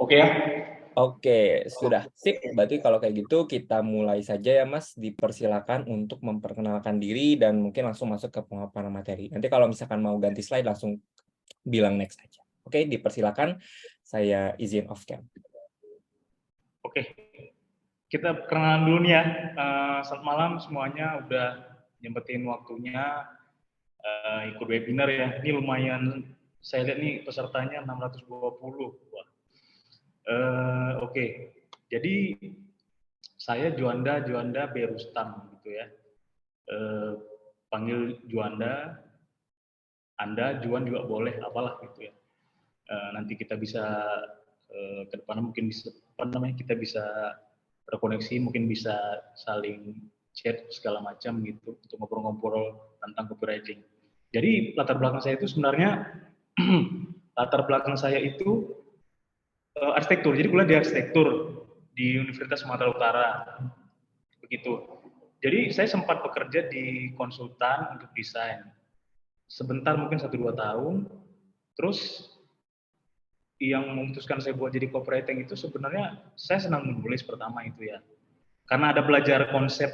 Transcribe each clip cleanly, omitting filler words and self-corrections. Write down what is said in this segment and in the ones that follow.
Oke ya? Oke, sudah sip. Berarti kalau kayak gitu kita mulai saja ya Mas. Dipersilakan untuk memperkenalkan diri dan mungkin langsung masuk ke pemaparan materi. Nanti kalau misalkan mau ganti slide langsung bilang next aja. Oke, dipersilakan. Saya izin off cam. Oke, kita perkenalan dulu nih ya. Selamat malam semuanya, udah nyempetin waktunya ikut webinar ya. Ini lumayan, saya lihat nih pesertanya 620. Wah. Oke, jadi saya Juanda Berustam gitu ya. Panggil Juanda, Anda Juan juga boleh, apalah gitu ya. Nanti kita bisa ke depan mungkin bisa apa namanya, kita bisa terkoneksi, mungkin bisa saling chat segala macam gitu untuk ngobrol-ngobrol tentang copywriting. Jadi latar belakang saya itu sebenarnya latar belakang saya itu arsitektur. Jadi kuliah di arsitektur di Universitas Sumatera Utara. Begitu. Jadi saya sempat bekerja di konsultan untuk desain. Sebentar mungkin 1-2 tahun. Terus yang memutuskan saya buat jadi copywriting itu sebenarnya saya senang menulis pertama itu ya. Karena ada belajar konsep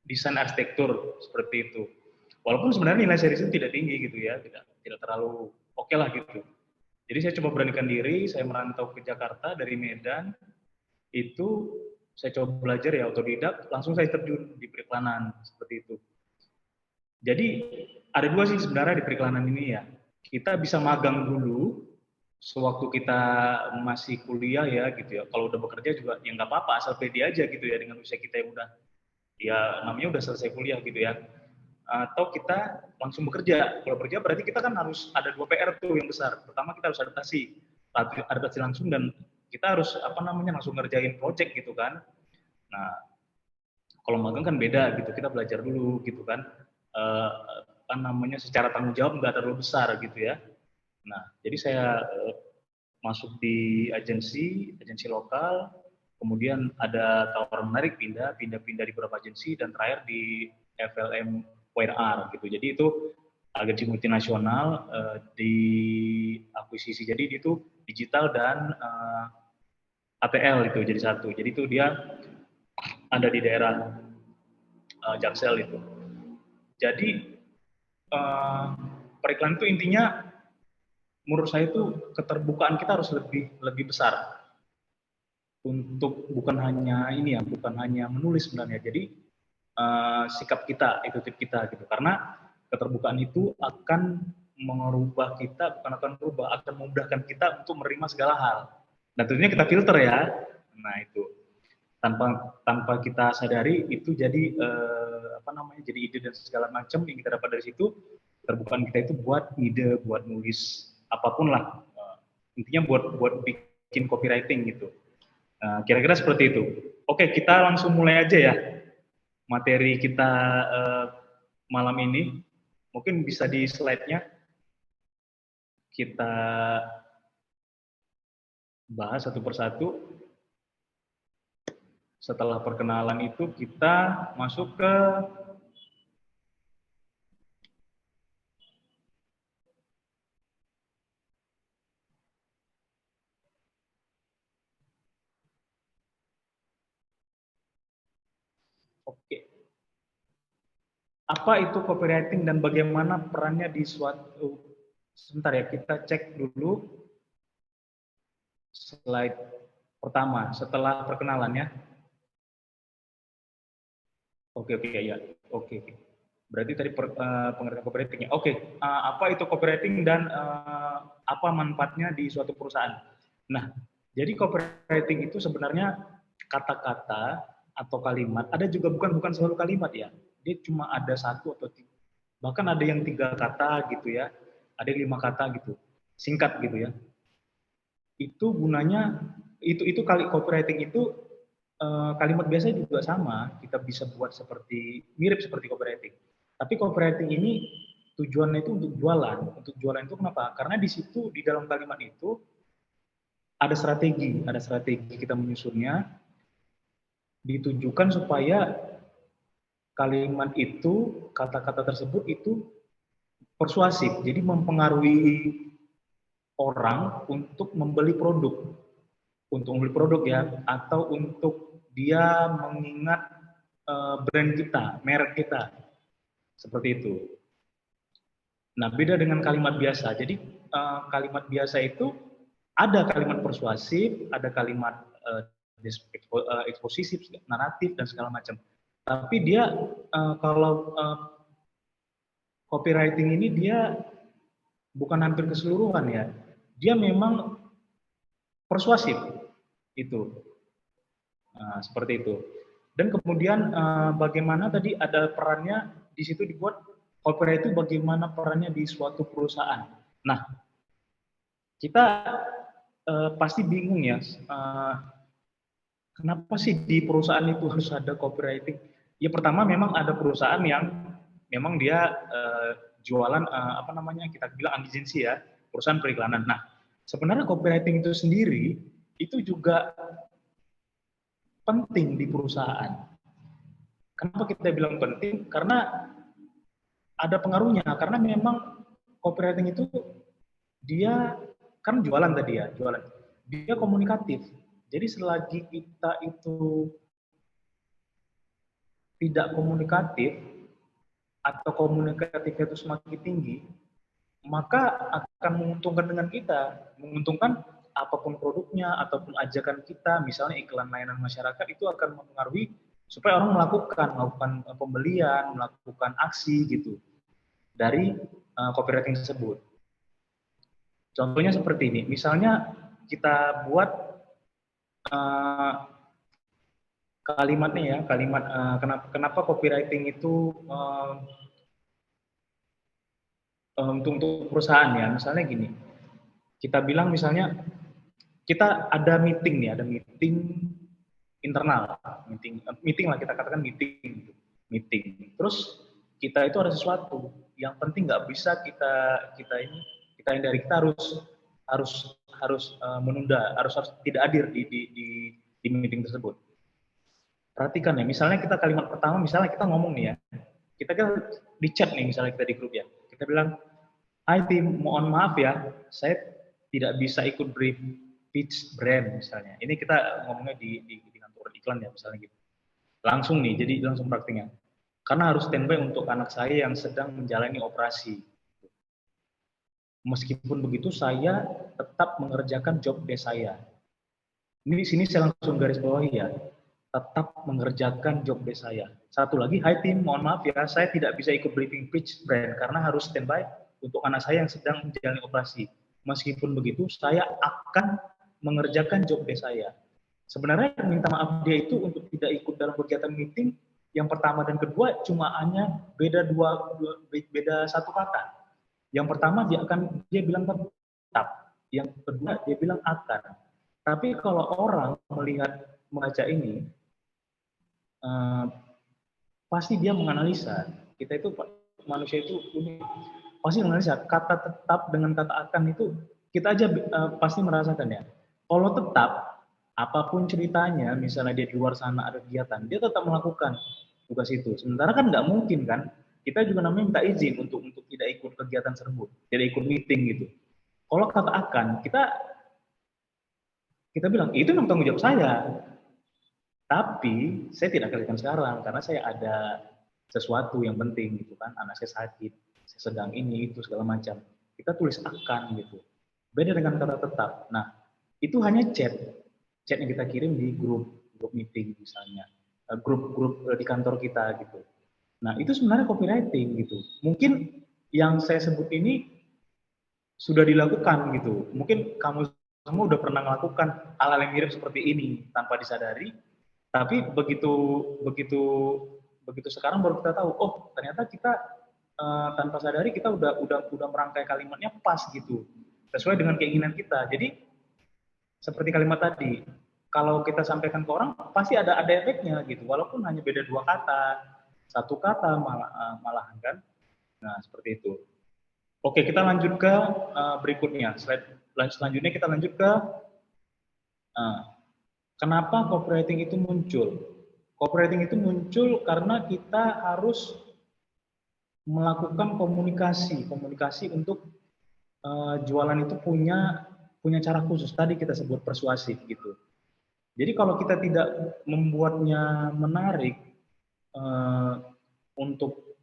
desain arsitektur seperti itu. Walaupun sebenarnya nilai saya itu tidak tinggi gitu ya, tidak terlalu oke lah gitu. Jadi saya coba beranikan diri, saya merantau ke Jakarta dari Medan, itu saya coba belajar ya otodidak, langsung saya terjun di periklanan seperti itu. Jadi ada dua sih sebenarnya di periklanan ini ya. Kita bisa magang dulu sewaktu kita masih kuliah ya gitu ya. Kalau udah bekerja juga ya nggak apa-apa, asal pede aja gitu ya dengan usia kita yang udah ya namanya udah selesai kuliah gitu ya. Atau kita langsung bekerja. Kalau bekerja berarti kita kan harus ada 2 PR tuh yang besar. Pertama kita harus adaptasi langsung, dan kita harus apa namanya langsung ngerjain project gitu kan. Nah, kalau magang kan beda gitu, kita belajar dulu gitu kan. Eh, apa namanya secara tanggung jawab nggak terlalu besar gitu ya. Nah, jadi saya masuk di agensi lokal, kemudian ada tawaran menarik pindah di beberapa agensi, dan terakhir di FLM WR gitu. Jadi itu agensi multinasional di akuisisi. Jadi itu digital dan ATL itu jadi satu. Jadi itu dia ada di daerah Jaksel itu. Jadi periklan itu intinya menurut saya itu keterbukaan kita harus lebih besar untuk bukan hanya ini ya, bukan hanya menulis sebenarnya. Jadi sikap kita, attitude kita gitu. Karena keterbukaan itu akan merubah kita, bukan akan merubah, akan memudahkan kita untuk menerima segala hal. Dan tentunya kita filter ya. Nah itu tanpa kita sadari itu jadi apa namanya, jadi ide dan segala macam yang kita dapat dari situ. Keterbukaan kita itu buat ide, buat nulis apapun lah. Intinya buat bikin copywriting gitu. Kira-kira seperti itu. Oke, kita langsung mulai aja ya materi kita malam ini. Mungkin bisa di slide-nya kita bahas satu persatu. Setelah perkenalan itu kita masuk ke oke. Apa itu copywriting dan bagaimana perannya di suatu, sebentar ya, kita cek dulu slide pertama setelah perkenalannya. Oke ya. Oke. Berarti tadi pengertian copywriting-nya. Oke, apa itu copywriting dan apa manfaatnya di suatu perusahaan? Nah, jadi copywriting itu sebenarnya kata-kata atau kalimat. Ada juga bukan selalu kalimat ya. Dia cuma ada satu atau tiga. Bahkan ada yang 3 kata gitu ya. Ada yang 5 kata gitu. Singkat gitu ya. Itu gunanya itu kali copywriting itu kalimat biasa juga sama, kita bisa buat mirip seperti copywriting. Tapi copywriting ini tujuannya itu untuk jualan. Untuk jualan itu kenapa? Karena di situ di dalam kalimat itu ada strategi kita menyusunnya, ditujukan supaya kalimat itu, kata-kata tersebut itu persuasif, jadi mempengaruhi orang untuk membeli produk. untuk membeli produk ya, atau untuk dia mengingat brand kita, merek kita, seperti itu. Nah, beda dengan kalimat biasa. Jadi kalimat biasa itu ada kalimat persuasif, ada kalimat ekspositif, naratif dan segala macam. Tapi dia kalau copywriting ini dia bukan hampir keseluruhan ya. Dia memang persuasif itu. Nah, seperti itu. Dan kemudian bagaimana tadi ada perannya di situ dibuat copywriting itu bagaimana perannya di suatu perusahaan. Nah, kita pasti bingung ya, kenapa sih di perusahaan itu harus ada copywriting? Ya pertama memang ada perusahaan yang memang dia jualan apa namanya kita bilang agensi ya, perusahaan periklanan. Nah, sebenarnya copywriting itu sendiri itu juga penting di perusahaan. Kenapa kita bilang penting? Karena ada pengaruhnya. Karena memang copywriting itu dia kan jualan tadi ya, jualan. Dia komunikatif. Jadi selagi kita itu tidak komunikatif atau komunikatifnya itu semakin tinggi, maka akan menguntungkan dengan kita, menguntungkan apapun produknya ataupun ajakan kita, misalnya iklan layanan masyarakat itu akan mempengaruhi supaya orang melakukan pembelian, melakukan aksi gitu dari copywriting tersebut. Contohnya seperti ini, misalnya kita buat kalimatnya ya, kalimat kenapa copywriting itu untuk perusahaan ya, misalnya gini, kita bilang misalnya kita ada meeting nih, ada meeting internal, meeting lah kita katakan meeting. Terus kita itu ada sesuatu yang penting nggak bisa kita hindari, kita harus menunda, harus tidak hadir di meeting tersebut. Perhatikan ya, misalnya kita kalimat pertama, misalnya kita ngomong nih ya, kita kan di chat nih, misalnya kita di grup ya, kita bilang, "Hai tim, mohon maaf ya, saya tidak bisa ikut brief pitch brand," misalnya. Ini kita ngomongnya di kantor iklan ya, misalnya gitu. Langsung nih, jadi langsung praktiknya. Karena harus standby untuk anak saya yang sedang menjalani operasi. Meskipun begitu, saya tetap mengerjakan job desk saya. Ini di sini saya langsung garis bawahi ya, tetap mengerjakan job desk saya. Satu lagi, "Hai tim, mohon maaf ya, saya tidak bisa ikut briefing pitch brand karena harus standby untuk anak saya yang sedang menjalani operasi. Meskipun begitu, saya akan mengerjakan job desk saya." Sebenarnya minta maaf dia itu untuk tidak ikut dalam kegiatan meeting yang pertama dan kedua cuma hanya beda satu kata. Yang pertama dia bilang tetap, yang kedua dia bilang akan. Tapi kalau orang membaca ini, pasti dia menganalisa. Kita itu manusia itu unik, pasti menganalisa kata tetap dengan kata akan itu kita aja pasti merasakan ya. Kalau tetap, apapun ceritanya, misalnya dia di luar sana ada kegiatan, dia tetap melakukan tugas itu. Sementara kan nggak mungkin kan, kita juga namanya minta izin untuk tidak ikut kegiatan tersebut, tidak ikut meeting gitu. Kalau kata akan, kita bilang itu memang tanggung jawab saya, tapi saya tidak kerjakan sekarang karena saya ada sesuatu yang penting gitu kan, anak saya sakit, saya sedang ini itu segala macam. Kita tulis akan gitu. Beda dengan kata tetap. Nah, itu hanya chat yang kita kirim di grup meeting misalnya, grup di kantor kita gitu. Nah, itu sebenarnya copywriting gitu. Mungkin yang saya sebut ini sudah dilakukan gitu. Mungkin kamu semua udah pernah melakukan hal-hal yang mirip seperti ini tanpa disadari, tapi begitu sekarang baru kita tahu, oh ternyata kita tanpa sadari kita udah merangkai kalimatnya pas gitu, sesuai dengan keinginan kita. Jadi seperti kalimat tadi, kalau kita sampaikan ke orang pasti ada efeknya gitu, walaupun hanya beda dua kata, satu kata malahan kan. Nah seperti itu. Oke, kita lanjut ke berikutnya. Slide selanjutnya kita lanjut ke kenapa copywriting itu muncul. Copywriting itu muncul karena kita harus melakukan komunikasi untuk jualan itu punya punya cara khusus, tadi kita sebut persuasif gitu. Jadi kalau kita tidak membuatnya menarik untuk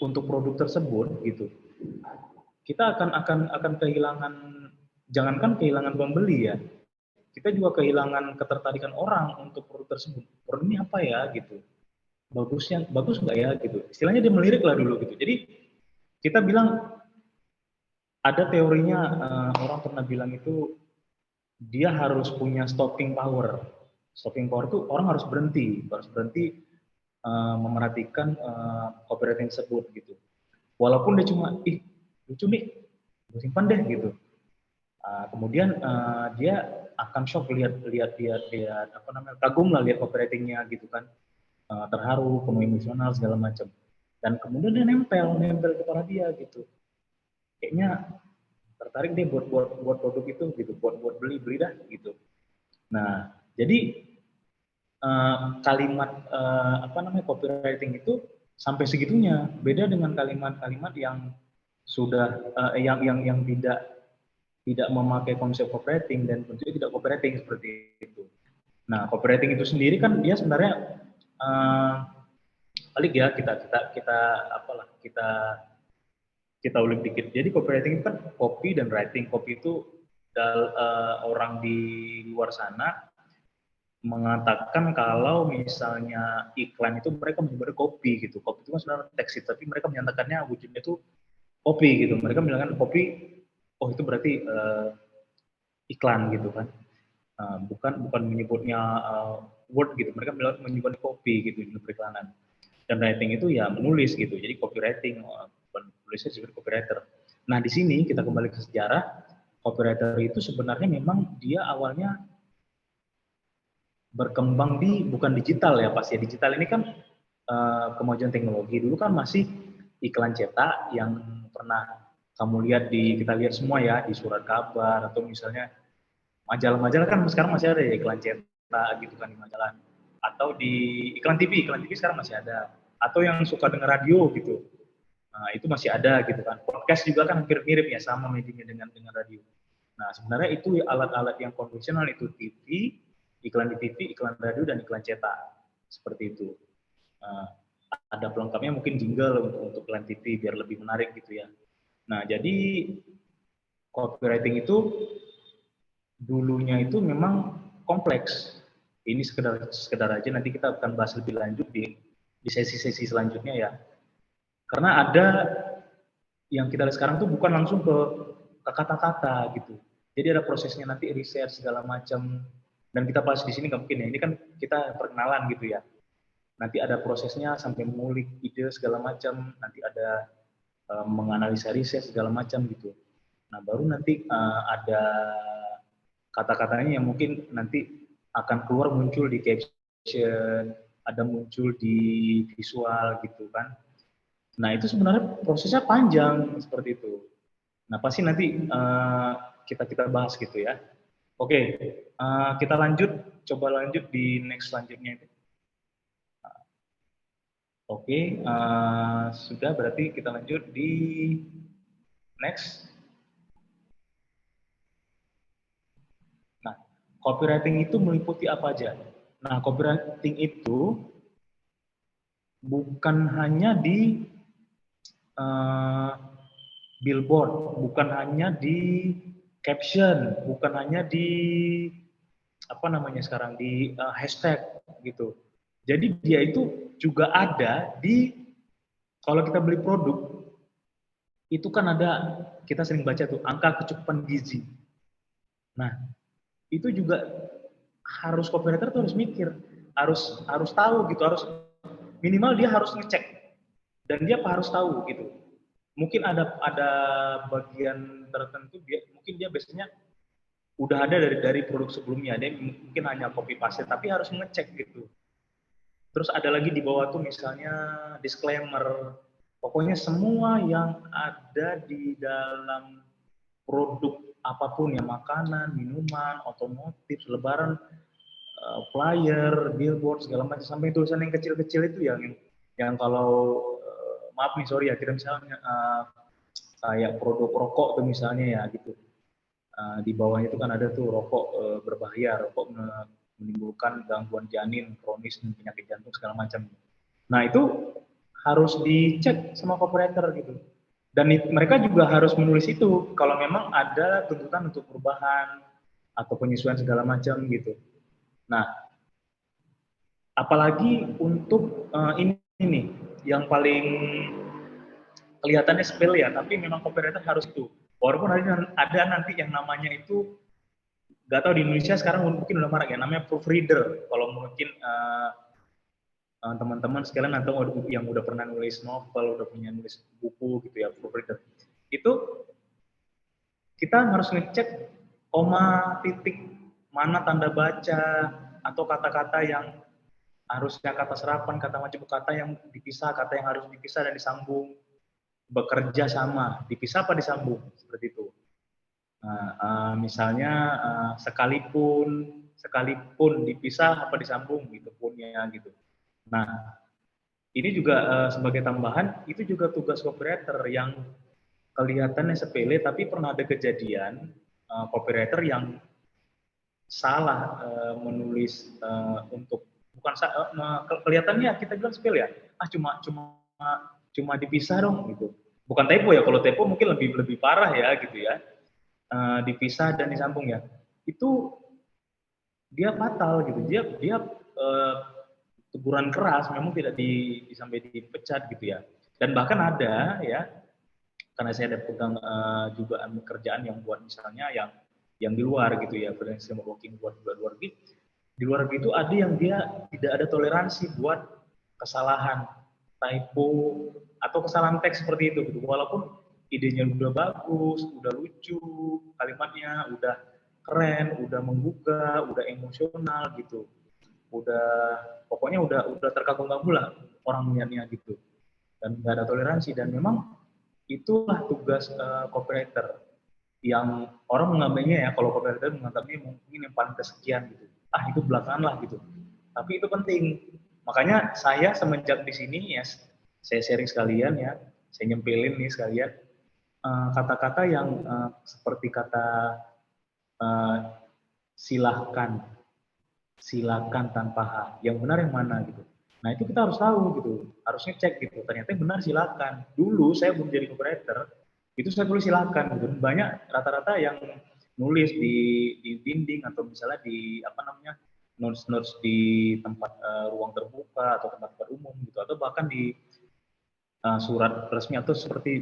produk tersebut gitu, kita akan kehilangan, jangankan kehilangan pembeli ya, kita juga kehilangan ketertarikan orang untuk produk tersebut. Produk ini apa ya gitu, bagus nggak ya gitu. Istilahnya dia melirik lah dulu gitu. Jadi kita bilang ada teorinya, orang pernah bilang itu dia harus punya stopping power. Stopping power itu orang harus berhenti memerhatikan copywriting tersebut gitu. Walaupun dia cuma lucu nih, gue simpan deh gitu. Kemudian dia akan shock lihat apa namanya, kagum lah lihat copywritingnya gitu kan, terharu, penuh emosional segala macam. Dan kemudian dia nempel kepala dia gitu. Kayaknya tertarik deh buat produk itu gitu, buat beli dah gitu. Nah, jadi kalimat apa namanya, copywriting itu sampai segitunya, beda dengan kalimat-kalimat yang sudah yang tidak memakai konsep copywriting dan tentunya tidak copywriting seperti itu. Nah, copywriting itu sendiri kan dia sebenarnya balik ya, kita ulik dikit. Jadi copywriting itu kan copy dan writing. Copy itu orang di luar sana mengatakan kalau misalnya iklan itu mereka menyebutnya copy gitu. Copy itu kan sebenarnya teks, tapi mereka menyatakannya wujudnya itu copy gitu. Mereka bilang copy, oh itu berarti iklan gitu kan. Bukan menyebutnya word gitu. Mereka bilang menyebutnya copy gitu di periklanan. Dan writing itu ya menulis gitu. Jadi copywriting, penulisnya disebut copywriter. Nah, di sini kita kembali ke sejarah. Copywriter itu sebenarnya memang dia awalnya berkembang di bukan digital ya, pasti ya. Digital ini kan kemajuan teknologi. Dulu kan masih iklan cetak yang pernah kamu lihat kita lihat semua ya di surat kabar, atau misalnya majalah-majalah kan sekarang masih ada ya iklan cetak gitu kan di majalah, atau di iklan TV sekarang masih ada, atau yang suka dengar radio gitu. Nah, itu masih ada gitu kan. Podcast juga kan hampir mirip ya, sama medianya dengan radio. Nah, sebenarnya itu alat-alat yang konvensional itu TV, iklan di TV, iklan radio, dan iklan cetak. Seperti itu. Ada pelengkapnya mungkin jingle untuk iklan TV biar lebih menarik gitu ya. Nah, jadi copywriting itu dulunya itu memang kompleks. Ini sekedar aja, nanti kita akan bahas lebih lanjut di sesi-sesi selanjutnya ya. Karena ada yang kita lihat sekarang tuh bukan langsung ke kata-kata gitu. Jadi ada prosesnya nanti riset segala macam, dan kita bahas di sini nggak mungkin ya. Ini kan kita perkenalan gitu ya. Nanti ada prosesnya sampai mengulik ide segala macam, nanti ada menganalisa riset segala macam gitu. Nah, baru nanti ada kata-katanya yang mungkin nanti akan keluar muncul di caption, ada muncul di visual gitu kan. Nah, itu sebenarnya prosesnya panjang seperti itu. Nah, pasti nanti kita bahas gitu ya. Oke, kita coba lanjut di next selanjutnya itu. Oke, sudah, berarti kita lanjut di next. Nah, copywriting itu meliputi apa aja? Nah, copywriting itu bukan hanya di billboard, bukan hanya di caption, bukan hanya di apa namanya sekarang, di hashtag gitu. Jadi dia itu juga ada di, kalau kita beli produk itu kan ada, kita sering baca tuh angka kecukupan gizi. Nah, itu juga harus copywriter tuh harus mikir, harus tahu gitu, harus minimal dia harus ngecek, dan dia harus tahu gitu. Mungkin ada bagian tertentu mungkin dia biasanya udah ada dari produk sebelumnya, dia mungkin hanya copy paste, tapi harus ngecek gitu. Terus ada lagi di bawah tuh misalnya disclaimer, pokoknya semua yang ada di dalam produk apapun ya, makanan, minuman, otomotif, lebaran, flyer, billboard segala macam, sampai tulisan yang kecil-kecil itu yang kalau maaf nih sorry ya, kita misalnya kayak produk rokok tuh misalnya ya gitu, Di bawahnya itu kan ada tuh rokok berbahaya, rokok menimbulkan gangguan janin, kronis, penyakit jantung segala macam. Nah itu harus dicek sama operator gitu. Dan mereka juga harus menulis itu kalau memang ada tuntutan untuk perubahan atau penyesuaian segala macam gitu. Nah, apalagi untuk ini nih yang paling kelihatannya sepele ya, tapi memang operator harus itu. Walaupun ada nanti yang namanya itu, nggak tahu di Indonesia sekarang mungkin udah marak ya, namanya proofreader. Kalau mungkin teman-teman sekalian atau yang udah pernah nulis novel, udah punya nulis buku gitu ya, proofreader. Itu kita harus ngecek koma, titik, mana tanda baca, atau kata-kata yang harusnya kata serapan, kata macam kata yang dipisah, kata yang harus dipisah dan disambung, bekerja sama, dipisah apa disambung, seperti itu. Nah, misalnya sekalipun dipisah apa disambung gitu punnya gitu. Nah, ini juga sebagai tambahan, itu juga tugas copywriter yang kelihatannya sepele, tapi pernah ada kejadian copywriter yang salah menulis untuk bukan kelihatannya kita bilang sepele ya, cuma dipisah dong gitu. Bukan typo ya, kalau typo mungkin lebih parah ya gitu ya, dipisah dan disambung ya. Itu dia fatal gitu, dia teguran keras, memang tidak sampai dipecat gitu ya. Dan bahkan ada ya, karena saya ada pegang juga kerjaan yang buat misalnya yang di luar gitu ya, freelance working buat luar negeri. Di luar negeri itu ada yang dia tidak ada toleransi buat kesalahan, typo atau kesalahan teks seperti itu gitu. Walaupun idenya udah bagus, udah lucu, kalimatnya udah keren, udah menggugah, udah emosional gitu. Pokoknya udah terkagum-kagum lah orang melihatnya gitu. Dan nggak ada toleransi, dan memang itulah tugas copywriter yang orang mengambilnya ya, kalau copywriter menganggapnya mungkin yang paling kesekian gitu. Itu belakangan lah gitu. Tapi itu penting. Makanya saya semenjak di sini ya, saya sharing sekalian ya, saya nyempilin nih sekalian kata-kata yang seperti kata silahkan, silakan tanpa H. Yang benar yang mana gitu. Nah itu kita harus tahu gitu, harus ngecek gitu. Ternyata yang benar silakan. Dulu saya belum jadi copywriter, itu saya tulis silakan gitu. Banyak rata-rata yang nulis di dinding atau misalnya di apa namanya notes di tempat ruang terbuka atau tempat umum gitu, atau bahkan di surat resmi atau seperti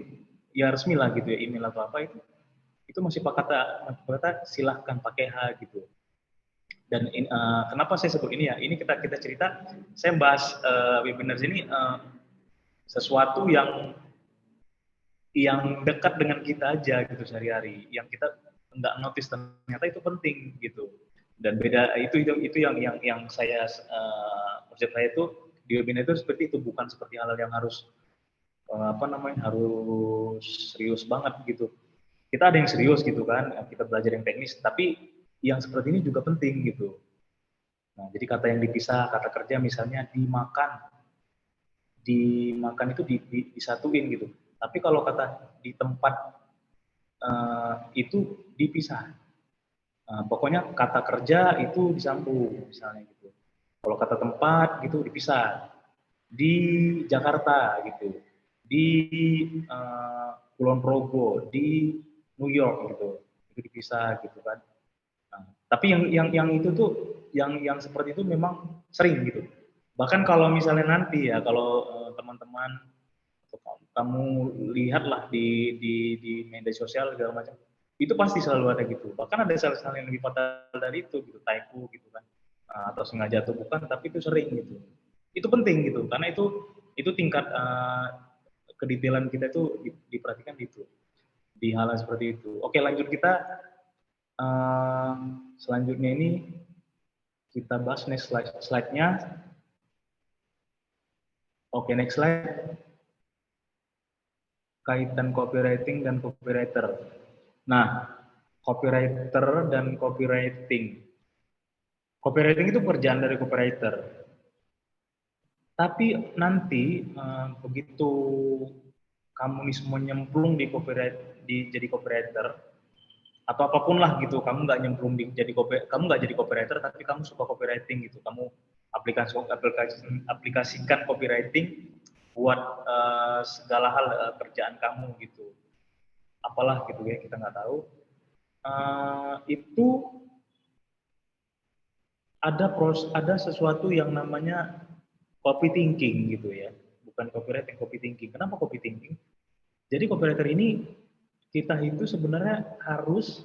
ya resmi lah gitu ya, email atau apa itu masih pakai kata silahkan pakai H gitu. Dan kenapa saya sebut ini ya? Ini kita cerita. Saya bahas webinar ini sesuatu yang dekat dengan kita aja gitu sehari-hari. Yang kita nggak notice ternyata itu penting gitu. Dan beda itu yang saya maksud saya itu di webinar itu seperti itu, bukan seperti hal yang harus harus serius banget gitu. Kita ada yang serius gitu kan, kita belajar yang teknis, tapi yang seperti ini juga penting gitu. Nah, jadi kata yang dipisah, kata kerja misalnya dimakan itu disatuin gitu. Tapi kalau kata di tempat itu dipisah. Pokoknya kata kerja itu disambung misalnya gitu. Kalau kata tempat gitu dipisah. Di Jakarta gitu, di Kulon Progo, di New York gitu, itu dipisah gitu kan. Nah, tapi yang itu tuh yang seperti itu memang sering gitu. Bahkan kalau misalnya nanti ya, kalau teman-teman kamu lihatlah di media sosial segala macam, itu pasti selalu ada gitu. Bahkan ada hal-hal yang lebih fatal dari itu gitu, typo gitu kan, atau sengaja atau bukan, tapi itu sering gitu. Itu penting gitu, karena itu tingkat kedetailan kita itu diperhatikan gitu di hal seperti itu. Oke, lanjut kita. Selanjutnya ini kita bahas next slide-nya. Oke, next slide. Kaitan copywriting dan copywriter. Nah, copywriter dan copywriting. Copywriting itu pekerjaan dari copywriter. Tapi nanti begitu kamu nih semua nyemplung di jadi copywriter, atau apapun lah gitu, kamu nggak nyemplung kamu nggak jadi copywriter tapi kamu suka copywriting gitu, kamu aplikasikan copywriting buat segala hal kerjaan kamu gitu, apalah gitu ya, kita nggak tahu. Itu ada sesuatu yang namanya copy thinking gitu ya, bukan copywriting, copy thinking. Kenapa copy thinking? Jadi copywriter ini kita itu sebenarnya harus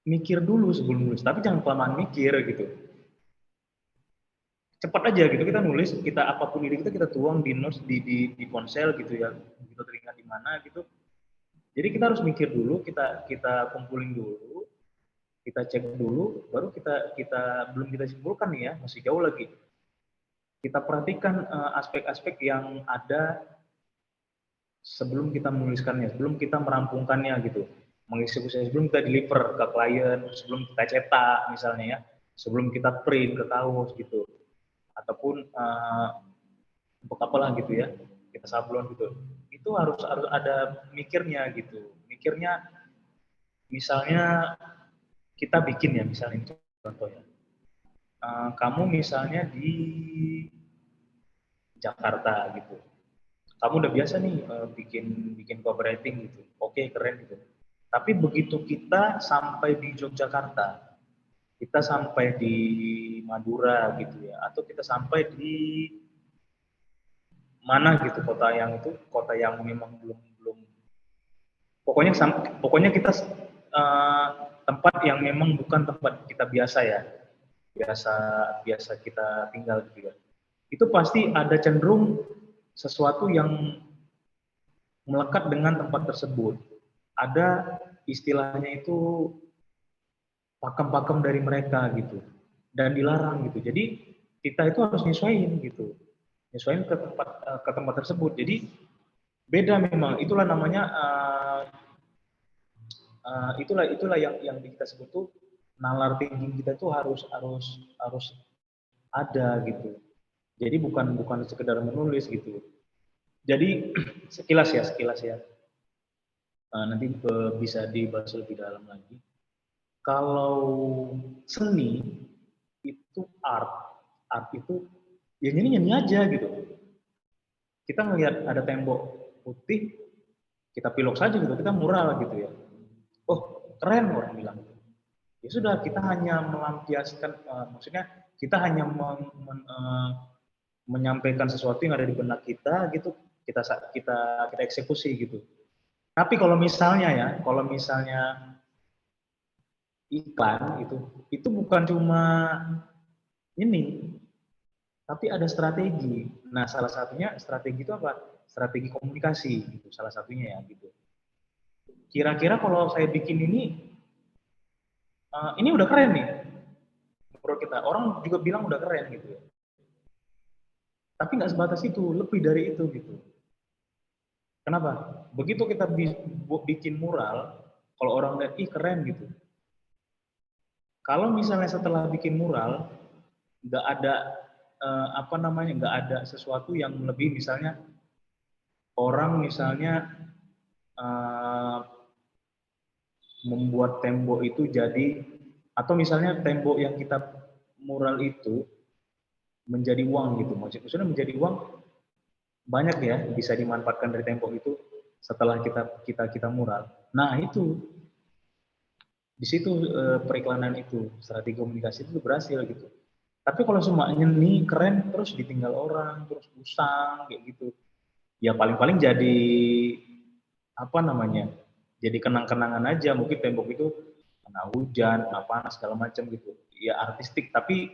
mikir dulu sebelum nulis, tapi jangan kelamaan mikir gitu. Cepat aja gitu kita nulis, kita apapun ide kita tuang di notes di ponsel gitu ya, kita teringat di mana gitu. Jadi kita harus mikir dulu, kita kumpulin dulu, kita cek dulu, baru kita belum kita simpulkan nih ya, masih jauh lagi. Kita perhatikan aspek-aspek yang ada sebelum kita menuliskannya, sebelum kita merampungkannya gitu, mengeksekusi, sebelum kita deliver ke klien, sebelum kita cetak misalnya ya, sebelum kita print ke kaos gitu, ataupun untuk apalah gitu ya, kita sablon gitu, itu harus ada mikirnya gitu, mikirnya misalnya kita bikin ya, misalnya ini contohnya, kamu misalnya di Jakarta gitu, kamu udah biasa nih bikin copywriting gitu, oke, keren gitu. Tapi begitu kita sampai di Yogyakarta, kita sampai di Madura gitu ya, atau kita sampai di mana gitu, kota yang memang belum pokoknya kita tempat yang memang bukan tempat kita biasa ya, biasa kita tinggal gitu ya. Itu pasti ada cenderung sesuatu yang melekat dengan tempat tersebut. Ada istilahnya itu pakem-pakem dari mereka gitu, dan dilarang gitu. Jadi kita itu harus nyesuaiin gitu, nyesuaiin ke tempat tersebut. Jadi beda memang. Itulah namanya itulah yang kita sebut tuh nalar thinking kita tuh harus ada gitu. Jadi bukan sekedar menulis gitu. Jadi sekilas ya. Nanti bisa dibahas lebih dalam lagi. Kalau seni itu art itu ya nyanyi aja gitu. Kita ngelihat ada tembok putih, kita pilok saja gitu, kita mural gitu ya. Oh, keren orang bilang. Ya sudah, kita hanya melampiaskan, maksudnya kita hanya menyampaikan sesuatu yang ada di benak kita gitu, kita eksekusi gitu. Tapi kalau misalnya iklan itu bukan cuma ini, tapi ada strategi. Nah, salah satunya strategi itu apa? Strategi komunikasi gitu, salah satunya ya gitu. Kira-kira kalau saya bikin ini udah keren nih menurut kita. Orang juga bilang udah keren gitu ya. Tapi nggak sebatas itu, lebih dari itu gitu. Kenapa? Begitu kita bikin mural, kalau orang lihat, ih keren gitu. Kalau misalnya setelah bikin mural, nggak ada nggak ada sesuatu yang lebih, misalnya orang misalnya membuat tembok itu jadi, atau misalnya tembok yang kita mural itu menjadi uang gitu, maksudnya menjadi uang banyak ya, bisa dimanfaatkan dari tembok itu setelah kita mural. Nah itu di situ periklanan itu, strategi komunikasi itu berhasil gitu. Tapi kalau cuma nyeni keren terus ditinggal orang, terus usang kayak gitu, ya paling-paling jadi jadi kenang-kenangan aja. Mungkin tembok itu kena hujan, kena panas segala macam gitu, ya artistik, tapi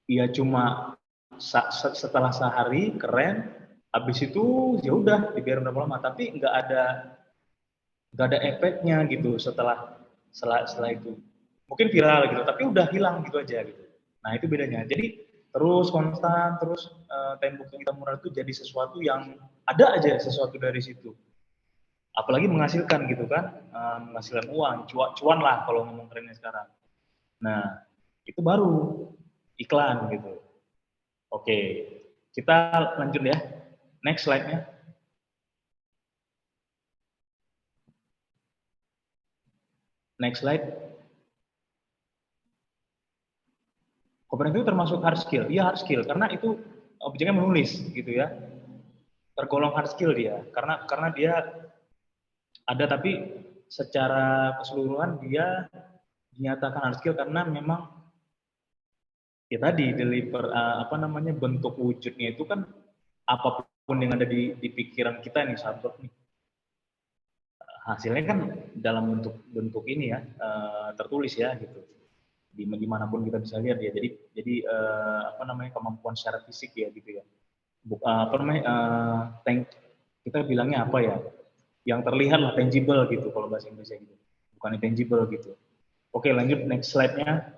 ya cuma setelah sehari keren, habis itu ya udah dibiarin berapa lama, tapi nggak ada efeknya gitu setelah itu. Mungkin viral gitu, tapi udah hilang gitu aja gitu. Nah itu bedanya. Jadi terus konstan, terus tembok yang kita mural itu jadi sesuatu yang ada aja sesuatu dari situ. Apalagi menghasilkan gitu kan, menghasilkan uang, cuan lah kalau ngomong kerennya sekarang. Nah itu baru iklan gitu. Oke, kita lanjut ya. Next slide-nya. Next slide. Copywriting itu termasuk hard skill. Iya hard skill karena itu objeknya menulis gitu ya. Tergolong hard skill dia karena dia ada tapi secara keseluruhan dia dinyatakan hard skill karena memang ya tadi deliver bentuk wujudnya itu kan apapun yang ada di pikiran kita nih sahabat nih hasilnya kan dalam bentuk ini ya tertulis ya gitu dimanapun kita bisa lihat ya jadi kemampuan secara fisik ya gitu ya kita bilangnya apa ya yang terlihat lah tangible gitu kalau bahasa Indonesia gitu bukan intangible gitu. Oke lanjut next slide-nya.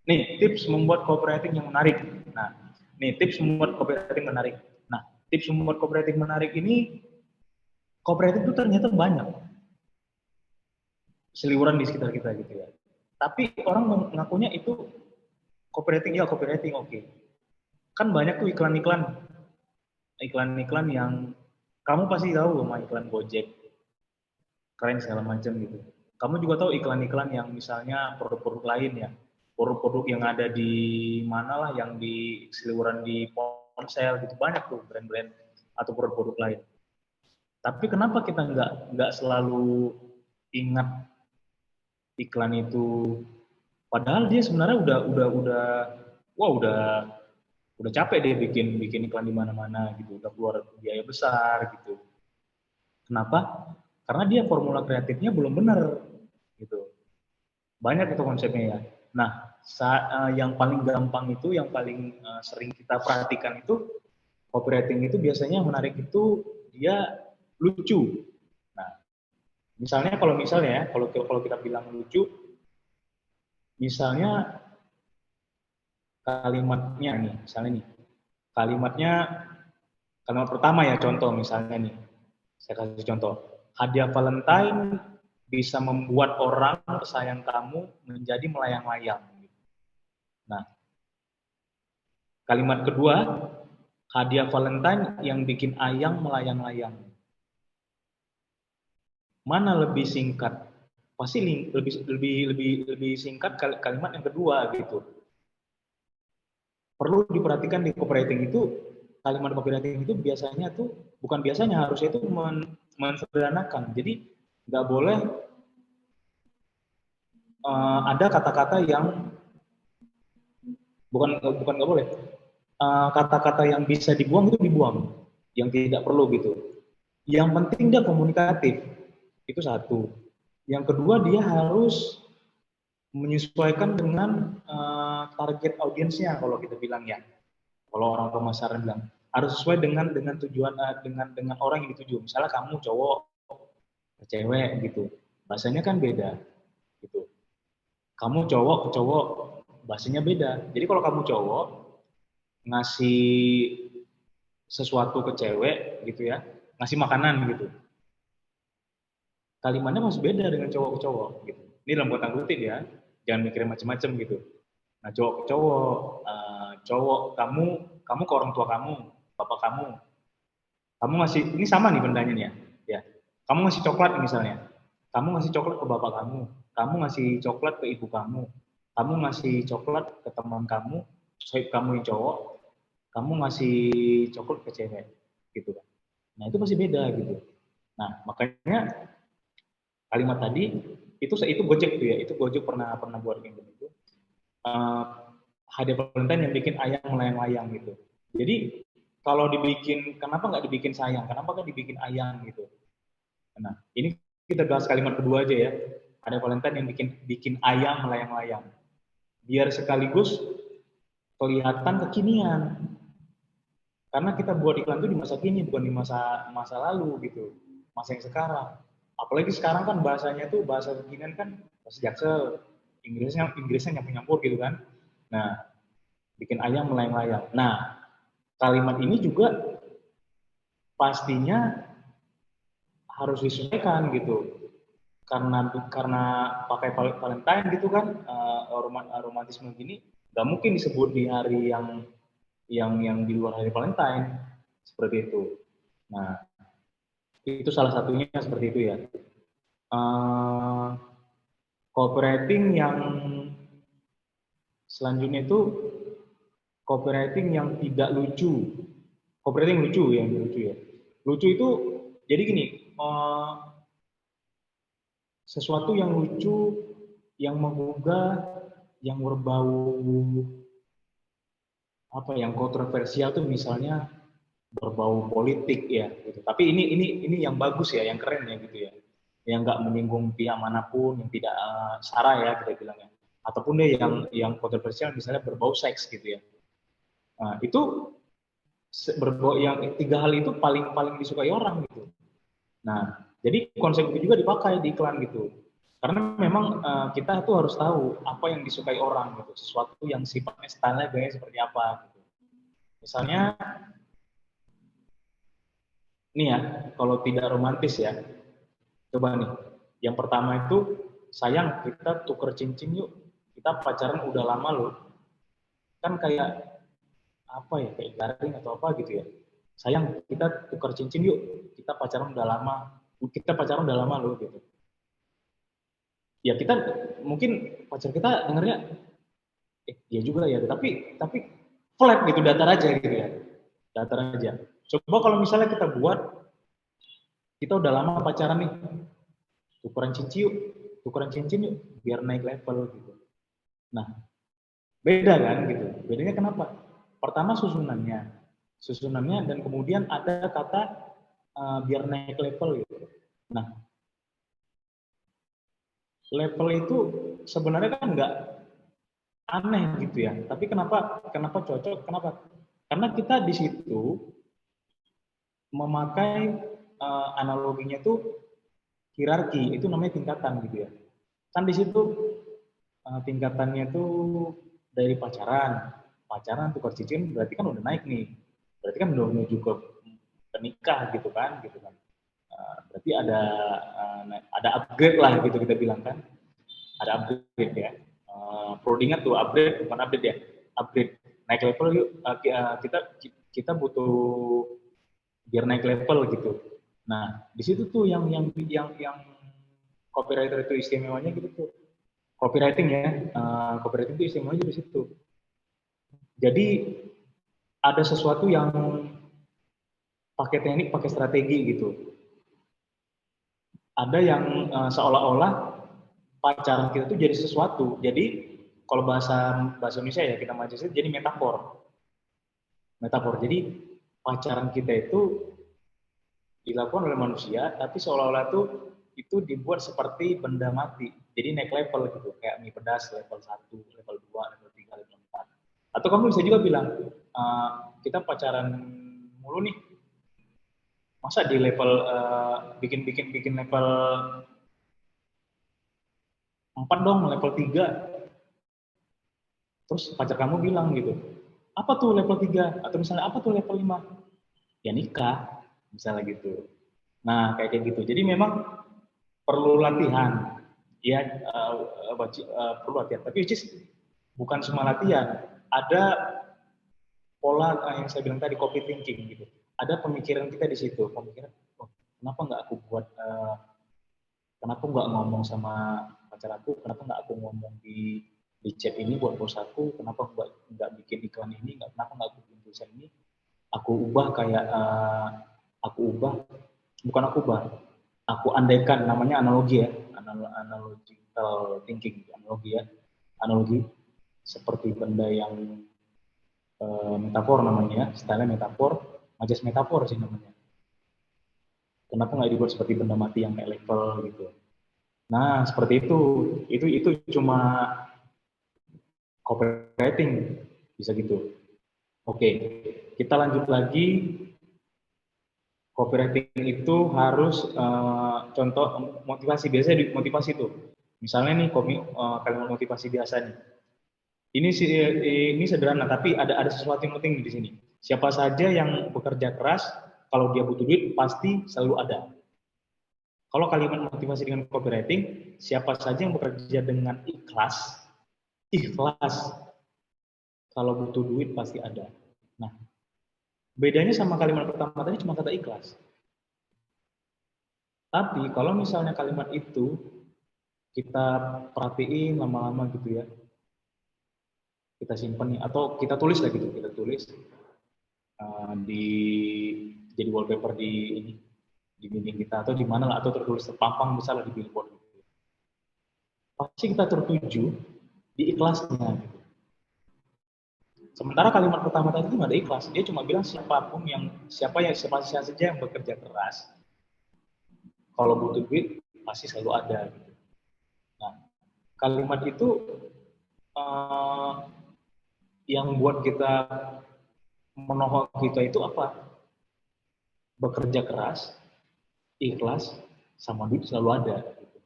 Nih tips membuat copywriting yang menarik. Nah nih tips membuat copywriting menarik. Nah tips membuat copywriting menarik ini copywriting itu ternyata banyak seliweran di sekitar kita gitu ya. Tapi orang mengakunya itu copywriting ya copywriting oke. Kan banyak tuh iklan-iklan yang kamu pasti tahu sama iklan Gojek keren segala macam gitu. Kamu juga tahu iklan-iklan yang misalnya produk-produk lain ya, produk-produk yang ada di mana lah, yang di seliweran di ponsel gitu banyak tuh brand-brand atau produk-produk lain. Tapi kenapa kita nggak selalu ingat iklan itu? Padahal dia sebenarnya udah capek deh bikin iklan di mana-mana gitu, udah keluar biaya besar gitu. Kenapa? Karena dia formula kreatifnya belum benar gitu. Banyak itu konsepnya ya. Nah, yang paling gampang itu, yang paling sering kita perhatikan itu copywriting itu biasanya menarik itu dia lucu. Nah, kalau kita bilang lucu, misalnya kalimatnya nih, kalimat pertama ya contoh misalnya nih, saya kasih contoh, hadiah Valentine bisa membuat orang tersayang kamu menjadi melayang-layang. Nah, kalimat kedua, hadiah Valentine yang bikin ayang melayang-layang. Mana lebih singkat? Pasti lebih singkat kalimat yang kedua gitu. Perlu diperhatikan di copywriting itu, kalimat copywriting itu biasanya tuh bukan biasanya, harusnya itu mensederhanakan. Jadi nggak boleh ada kata-kata yang bukan nggak boleh, kata-kata yang bisa dibuang itu dibuang, yang tidak perlu gitu. Yang penting dia komunikatif, itu satu. Yang kedua dia harus menyesuaikan dengan target audiensnya kalau kita bilang ya. Kalau orang pemasaran bilang harus sesuai dengan tujuan dengan orang yang dituju. Misalnya kamu cowok ke cewek gitu, bahasanya kan beda gitu. Kamu cowok ke cowok, bahasanya beda. Jadi kalau kamu cowok ngasih sesuatu ke cewek gitu ya, ngasih makanan gitu, kalimatnya masih beda dengan cowok ke cowok gitu. Ini dalam kota kutip ya, jangan mikirin macam-macam gitu. Nah cowok ke cowok, kamu ke orang tua kamu, bapak kamu ngasih, ini sama nih bendanya nih ya, kamu ngasih coklat misalnya, kamu ngasih coklat ke bapak kamu ngasih coklat ke ibu kamu ngasih coklat ke teman kamu, kamu yang cowok, kamu ngasih coklat ke cewek, gitu kan. Nah itu pasti beda gitu. Nah makanya kalimat tadi itu Gojek tuh ya, itu Gojek pernah buat yang begitu. Hadiah Valentine yang bikin ayang melayang-layang gitu. Jadi kalau dibikin, kenapa nggak dibikin sayang? Kenapa nggak dibikin ayang gitu? Nah ini kita bahas kalimat kedua aja ya. Hadiah Valentine yang bikin ayang melayang-layang. Biar sekaligus kelihatan kekinian. Karena kita buat iklan itu di masa kini, bukan di masa lalu gitu, masa yang sekarang. Apalagi sekarang kan bahasanya tuh bahasa kekinian kan bahasa Jaksel, Inggrisnya nyampur-nyampur gitu kan. Nah, bikin ayam melayang-layang. Nah, kalimat ini juga pastinya harus disesuaikan gitu. Karena pakai Valentine gitu kan, romantisme gini, nggak mungkin disebut di hari yang di luar hari Valentine seperti itu. Nah, Itu salah satunya seperti itu ya. Copywriting yang selanjutnya itu copywriting yang tidak lucu. Copywriting lucu ya, lucu ya. Lucu itu jadi gini, sesuatu yang lucu, yang menggugah, yang berbau apa yang kontroversial tuh misalnya berbau politik ya gitu. Tapi ini yang bagus ya, yang keren ya gitu ya. Yang nggak menyinggung pihak manapun, yang tidak sara ya kita bilangnya. Ataupun deh yang kontroversial misalnya berbau seks gitu ya. Nah, itu berbau yang tiga hal itu paling disukai orang gitu. Nah, jadi konsep itu juga dipakai di iklan gitu. Karena memang kita tuh harus tahu apa yang disukai orang gitu, sesuatu yang sifatnya stylenya gaya seperti apa gitu. Misalnya nih ya, kalau tidak romantis ya, coba nih, yang pertama itu sayang kita tuker cincin yuk, kita pacaran udah lama loh, kan kayak apa ya, kayak garing atau apa gitu ya. Sayang kita tukar cincin yuk, kita pacaran udah lama loh gitu. Ya kita mungkin pacar kita dengarnya ya juga ya, tapi flat gitu, datar aja gitu ya, datar aja. Coba kalau misalnya kita buat, kita udah lama pacaran nih, tukeran cincin yuk, biar naik level gitu. Nah, beda kan gitu. Bedanya kenapa? Pertama susunannya dan kemudian ada kata biar naik level gitu. Nah, level itu sebenarnya kan nggak aneh gitu ya. Tapi kenapa cocok? Kenapa? Karena kita di situ memakai analoginya tuh hierarki, itu namanya tingkatan gitu ya. Kan di situ tingkatannya tuh dari pacaran tukar cincin berarti kan udah naik nih. Berarti kan udah menuju ke nikah gitu kan. Berarti ada upgrade lah gitu kita bilang kan. Ada upgrade ya. Perlu diingat tuh upgrade bukan update ya. Upgrade naik level yuk. Kita butuh biar naik level gitu. Nah, di situ tuh yang copywriter itu istimewanya gitu tuh. Copywriting ya, copywriting itu istimewanya di situ. Jadi ada sesuatu yang pakai teknik, pakai strategi gitu. Ada yang seolah-olah pacaran kita tuh jadi sesuatu. Jadi kalau bahasa Indonesia ya kita majus jadi metafor. Jadi pacaran kita itu dilakukan oleh manusia, tapi seolah-olah tuh itu dibuat seperti benda mati. Jadi naik level gitu, kayak mie pedas level 1, level 2, level 3, level 4. Atau kamu bisa juga bilang, kita pacaran mulu nih, masa di level bikin level 4 dong, level 3. Terus pacar kamu bilang gitu, apa tuh level 3? Atau misalnya apa tuh level 5? Ya nikah, misalnya gitu. Nah, kayak gitu. Jadi memang perlu latihan. Ya, perlu latihan. Tapi which is bukan cuma latihan. Ada pola yang saya bilang tadi, copy thinking gitu. Ada pemikiran kita di situ. Pemikiran, oh, kenapa nggak aku buat, kenapa nggak ngomong sama pacar aku, kenapa nggak aku ngomong di chat ini buat bos aku, kenapa nggak bikin iklan ini, kenapa nggak aku bikin tulisan ini, aku ubah kayak, bukan aku ubah, aku andaikan, namanya analogi ya, analogical thinking, analogi seperti benda yang metafor namanya, stylenya metafor, majas metafor sih namanya. Kenapa nggak dibuat seperti benda mati yang kayak level gitu? Nah, seperti itu. Itu cuma copywriting bisa gitu. Oke, kita lanjut lagi. Copywriting itu harus contoh motivasi, biasanya di motivasi itu. Misalnya nih kalimat motivasi biasa nih. Ini sederhana, tapi ada sesuatu yang penting di sini. Siapa saja yang bekerja keras, kalau dia butuh duit pasti selalu ada. Kalau kalimat motivasi dengan copywriting, siapa saja yang bekerja dengan ikhlas, kalau butuh duit pasti ada. Nah, bedanya sama kalimat pertama tadi cuma kata ikhlas. Tapi kalau misalnya kalimat itu kita perhatiin lama-lama gitu ya, kita simpen nih, atau kita tulis lah gitu, kita tulis di jadi wallpaper di ini, di dinding kita atau di mana lah, atau tertulis terpampang misalnya di billboard gitu. Pasti kita tertuju di ikhlasnya gitu. Sementara kalimat pertama tadi itu nggak ada ikhlas, dia cuma bilang siapa saja yang bekerja keras, kalau butuh duit pasti selalu ada gitu. Nah, kalimat itu yang buat kita menohok kita itu apa? Bekerja keras, ikhlas, sama duit selalu ada. Gitu.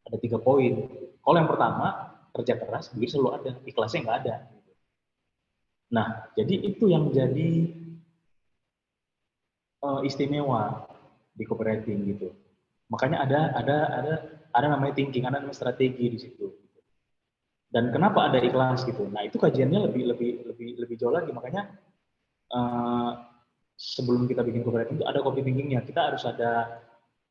Ada 3 poin. Kalau yang pertama, kerja keras, duit selalu ada, ikhlasnya nggak ada. Nah, jadi itu yang jadi istimewa di copywriting gitu. Makanya ada namanya thinking, ada namanya strategi di situ. Dan kenapa ada ikhlas gitu? Nah, itu kajiannya lebih jauh lagi. Makanya sebelum kita bikin copywriting itu ada copy thinkingnya. Kita harus ada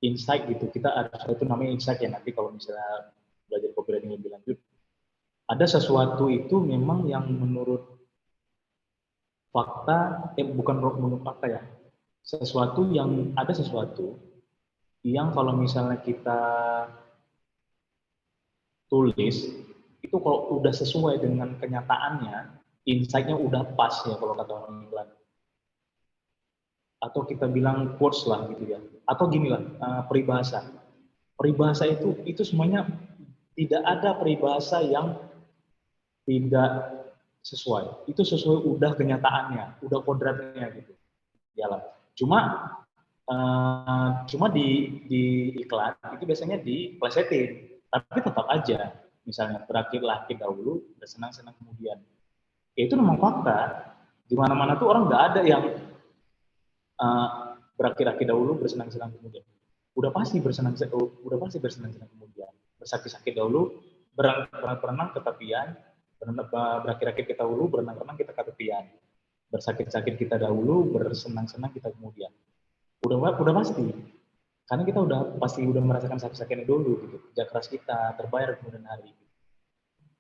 insight gitu. Kita harus, itu namanya insight ya, nanti kalau misalnya belajar copywriting lebih lanjut. Ada sesuatu itu memang yang menurut fakta, bukan menurut fakta ya. Ada sesuatu yang kalau misalnya kita tulis, itu kalau udah sesuai dengan kenyataannya, insight-nya udah pas ya kalau kata orang iklan. Atau kita bilang quotes lah gitu ya. Atau gini lah, peribahasa. Peribahasa itu semuanya tidak ada peribahasa yang tidak sesuai. Itu sesuai udah kenyataannya, udah kodratnya gitu. Jalan. Cuma di iklan itu biasanya diplesetin, tapi tetap aja misalnya berakhir-akhir dahulu, bersenang-senang kemudian. Ya itu memang fakta. Di mana-mana tuh orang nggak ada yang berakhir-akhir dahulu, bersenang-senang kemudian. Udah pasti bersenang-senang kemudian. Bersakit-sakit dahulu, berenang ke tepian, berakhir-akhir kita dahulu, berenang-renang kita ke tepian. Bersakit-sakit kita dahulu, bersenang-senang kita kemudian. Udah pasti. Karena kita udah merasakan sakit-sakitnya dulu gitu. Kerja keras kita terbayar kemudian hari.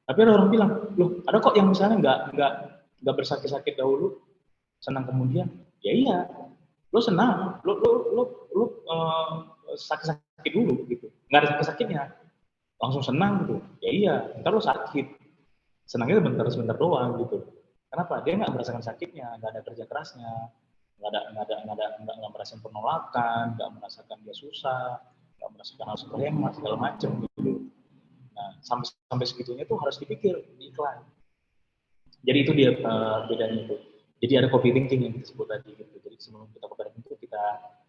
Tapi ada orang bilang, loh, ada kok yang misalnya nggak bersakit-sakit dahulu, senang kemudian. Ya iya, lo senang, lo sakit-sakit dulu gitu. Nggak ada sakit-sakitnya, langsung senang gitu. Ya iya, ntar lo sakit. Senangnya sebentar doang gitu. Kenapa? Dia nggak merasakan sakitnya, nggak ada kerja kerasnya, nggak merasakan penolakan, nggak merasakan dia susah, nggak merasakan harus berhemat segala macam gitu. Nah, sampai segitunya tuh harus dipikir di iklan. Jadi itu dia bedanya itu. Jadi ada copy thinking yang disebut tadi gitu. Jadi sebelum kita copywriting itu kita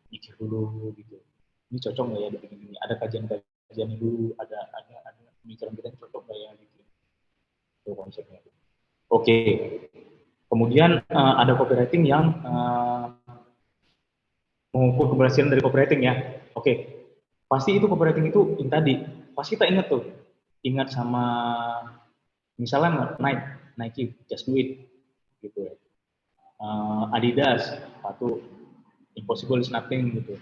mikir dulu gitu. Ini cocok nggak ya dibikin ini? Ada kajian dulu, ada pemikiran kita cocok nggak ya gitu. Itu konsepnya. Oke. Kemudian ada copywriting yang mengukur keberhasilan dari copywriting ya. Oke. Pasti itu copywriting itu yang tadi. Pasti kita ingat tuh. Ingat sama misalnya Nike, just do it gitu. Adidas, sepatu impossible is nothing gitu.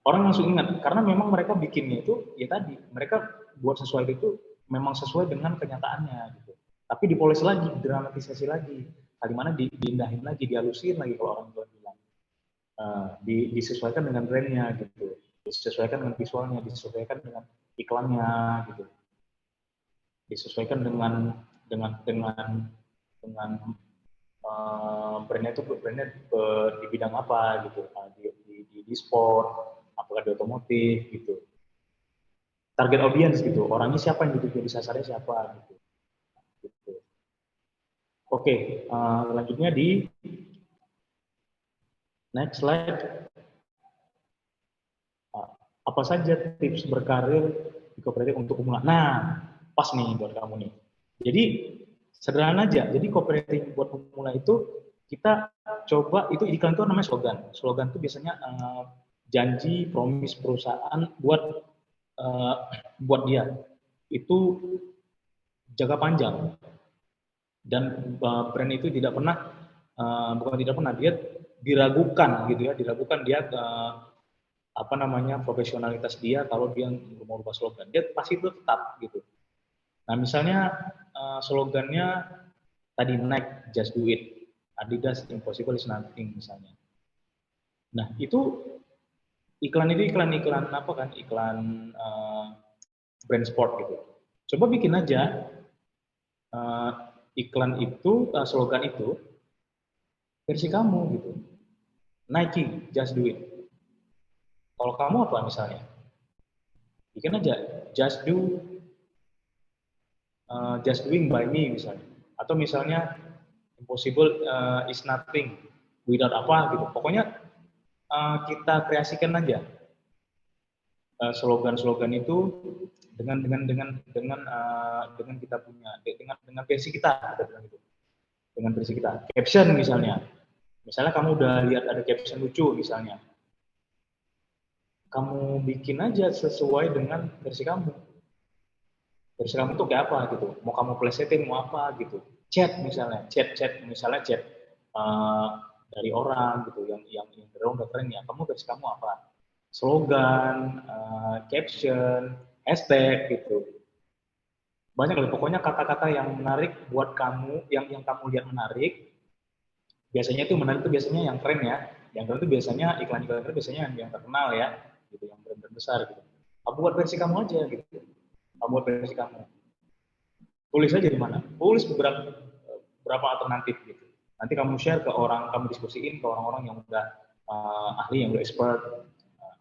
Orang langsung ingat karena memang mereka bikinnya itu ya tadi mereka buat sesuai itu memang sesuai dengan kenyataannya gitu. Tapi dipoles lagi, dramatisasi lagi, kalimatnya diindahin lagi, dihalusin lagi kalau orang tua bilang. Disesuaikan dengan brandnya gitu, disesuaikan dengan visualnya, disesuaikan dengan iklannya gitu, disesuaikan dengan brandnya di bidang apa gitu, di sport, apakah di otomotif gitu. Target audience gitu, orangnya siapa yang gitu, disasarnya siapa gitu. Oke, selanjutnya di next slide. Apa saja tips berkarir di copywriting untuk pemula? Nah, pas nih buat kamu nih. Jadi sederhana aja. Jadi copywriting buat pemula itu kita coba itu iklan itu namanya slogan. Slogan itu biasanya janji, promis perusahaan buat dia itu jangka panjang dan brand itu tidak pernah dia diragukan gitu ya, diragukan dia apa namanya profesionalitas dia kalau dia mau rubah slogan, dia pasti itu tetap gitu. Nah misalnya slogannya tadi Nike just do it, Adidas impossible is nothing misalnya. Nah itu iklan apa kan, iklan brand sport gitu. Coba bikin aja iklan itu, slogan itu versi kamu gitu. Nike just do it. Kalau kamu apa misalnya? Bikin aja just doing by me misalnya, atau misalnya impossible is nothing without apa gitu. Pokoknya kita kreasikan aja slogan-slogan itu dengan kita punya dengan versi kita, dengan versi kita. Caption misalnya kamu udah lihat ada caption lucu misalnya, kamu bikin aja sesuai dengan versi kamu. Versi kamu tuh kayak apa gitu, mau kamu plesetin mau apa gitu, chat misalnya dari orang gitu yang dari orang udah keren ya, kamu versi kamu apa, slogan, caption, hashtag gitu, banyak lah pokoknya kata-kata yang menarik buat kamu, yang kamu lihat menarik. Biasanya itu menarik itu biasanya yang keren ya, yang keren itu biasanya iklan-iklan keren biasanya yang terkenal ya gitu, yang brand besar gitu. Kamu buat versi kamu aja gitu, kamu buat versi kamu, tulis aja di mana, tulis beberapa alternatif gitu, nanti kamu share ke orang, kamu diskusiin ke orang-orang yang udah ahli, yang udah expert,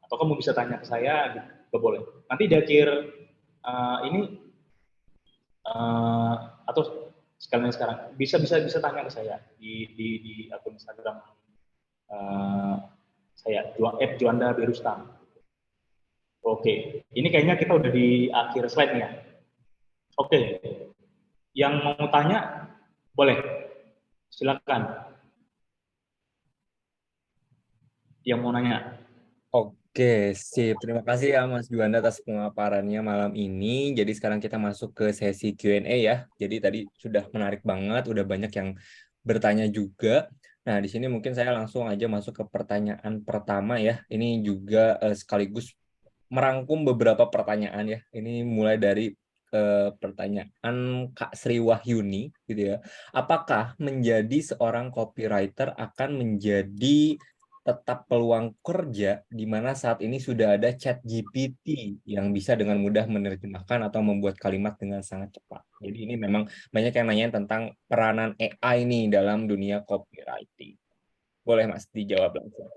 atau kamu bisa tanya ke saya gitu, gak boleh nanti di akhir ini atau sekalian sekarang bisa tanya ke saya di akun Instagram saya @juanda Berustam. Oke, ini kayaknya kita udah di akhir slide nih ya. Oke, yang mau tanya boleh, silakan. Yang mau nanya. Oke, sip. Terima kasih ya Mas Juanda atas pemaparannya malam ini. Jadi sekarang kita masuk ke sesi Q&A ya. Jadi tadi sudah menarik banget, udah banyak yang bertanya juga. Nah, di sini mungkin saya langsung aja masuk ke pertanyaan pertama ya. Ini juga sekaligus merangkum beberapa pertanyaan ya. Ini mulai dari pertanyaan Kak Sri Wahyuni gitu ya. Apakah menjadi seorang copywriter akan menjadi tetap peluang kerja di mana saat ini sudah ada chat GPT yang bisa dengan mudah menerjemahkan atau membuat kalimat dengan sangat cepat. Jadi ini memang banyak yang nanya tentang peranan AI ini dalam dunia copywriting. Boleh Mas dijawab langsung.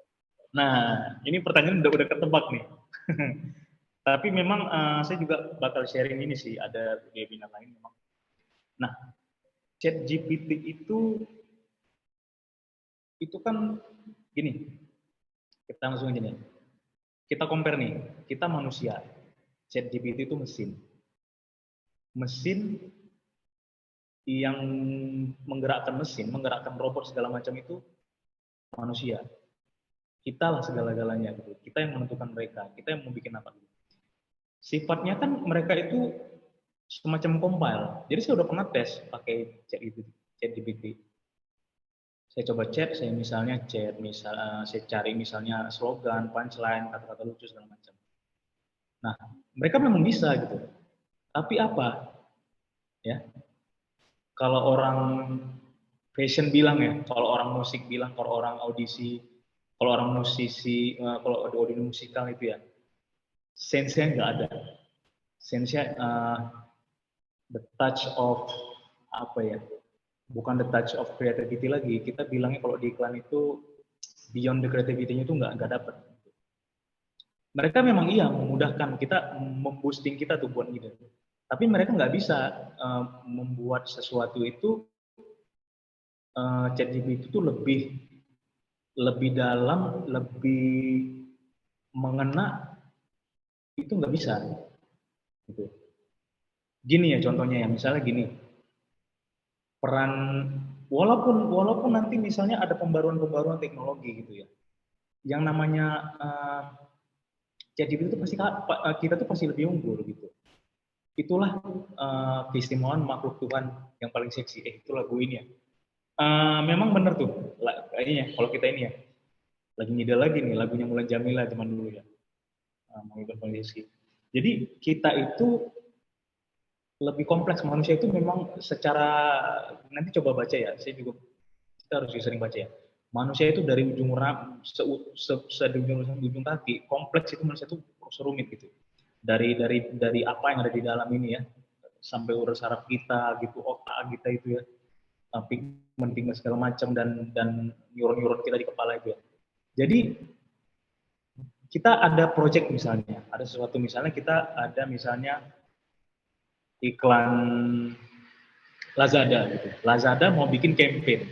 Nah, ini pertanyaan udah ketebak nih. Tapi memang saya juga bakal sharing ini sih, ada webinar lain memang. Nah, chat GPT itu kan gini, kita langsung aja nih. Kita compare nih, kita manusia, chat GPT itu mesin. Mesin yang menggerakkan mesin, menggerakkan robot segala macam itu manusia. Kita lah segala-galanya gitu. Kita yang menentukan mereka, kita yang mau bikin apa gitu. Sifatnya kan mereka itu semacam compile. Jadi saya udah pernah tes pakai chat GPT. Saya coba chat, saya cari misalnya slogan, punchline, kata-kata lucu segala macam. Nah, mereka memang bisa gitu. Tapi apa? Ya, kalau orang fashion bilang ya, kalau orang musik bilang, kalau orang audisi, kalau orang musisi, kalau ada audisi musikal itu ya, sense-nya nggak ada. Sense-nya the touch of apa ya? Bukan the touch of creativity lagi. Kita bilangnya kalau di iklan itu beyond the creativity-nya itu nggak dapat. Mereka memang iya memudahkan kita, memboosting kita tuh buat ide. Tapi mereka nggak bisa membuat sesuatu itu ChatGPT itu lebih dalam, lebih mengena, itu nggak bisa. Gitu. Gini ya contohnya ya, misalnya gini, peran walaupun nanti misalnya ada pembaruan teknologi gitu ya, yang namanya ChatGPT itu pasti kita tuh pasti lebih unggul gitu. Itulah keistimewaan makhluk Tuhan yang paling seksi. Itu lagu ini ya. Memang benar tuh, kayaknya kalau kita ini ya, lagi ngide lagi nih lagunya Mulan Jamila zaman dulu ya. mengikuti kondisi. Jadi kita itu lebih kompleks. Manusia itu memang secara, nanti coba baca ya, kita harus sering baca ya. Manusia itu dari ujung ujung kaki, kompleks itu manusia itu serumit gitu. Dari apa yang ada di dalam ini ya, sampai urus saraf kita gitu, otak kita itu ya, pigmen segala macam dan neuron-neuron kita di kepala itu ya. Jadi kita ada project misalnya, ada sesuatu misalnya kita ada misalnya iklan Lazada gitu. Lazada mau bikin campaign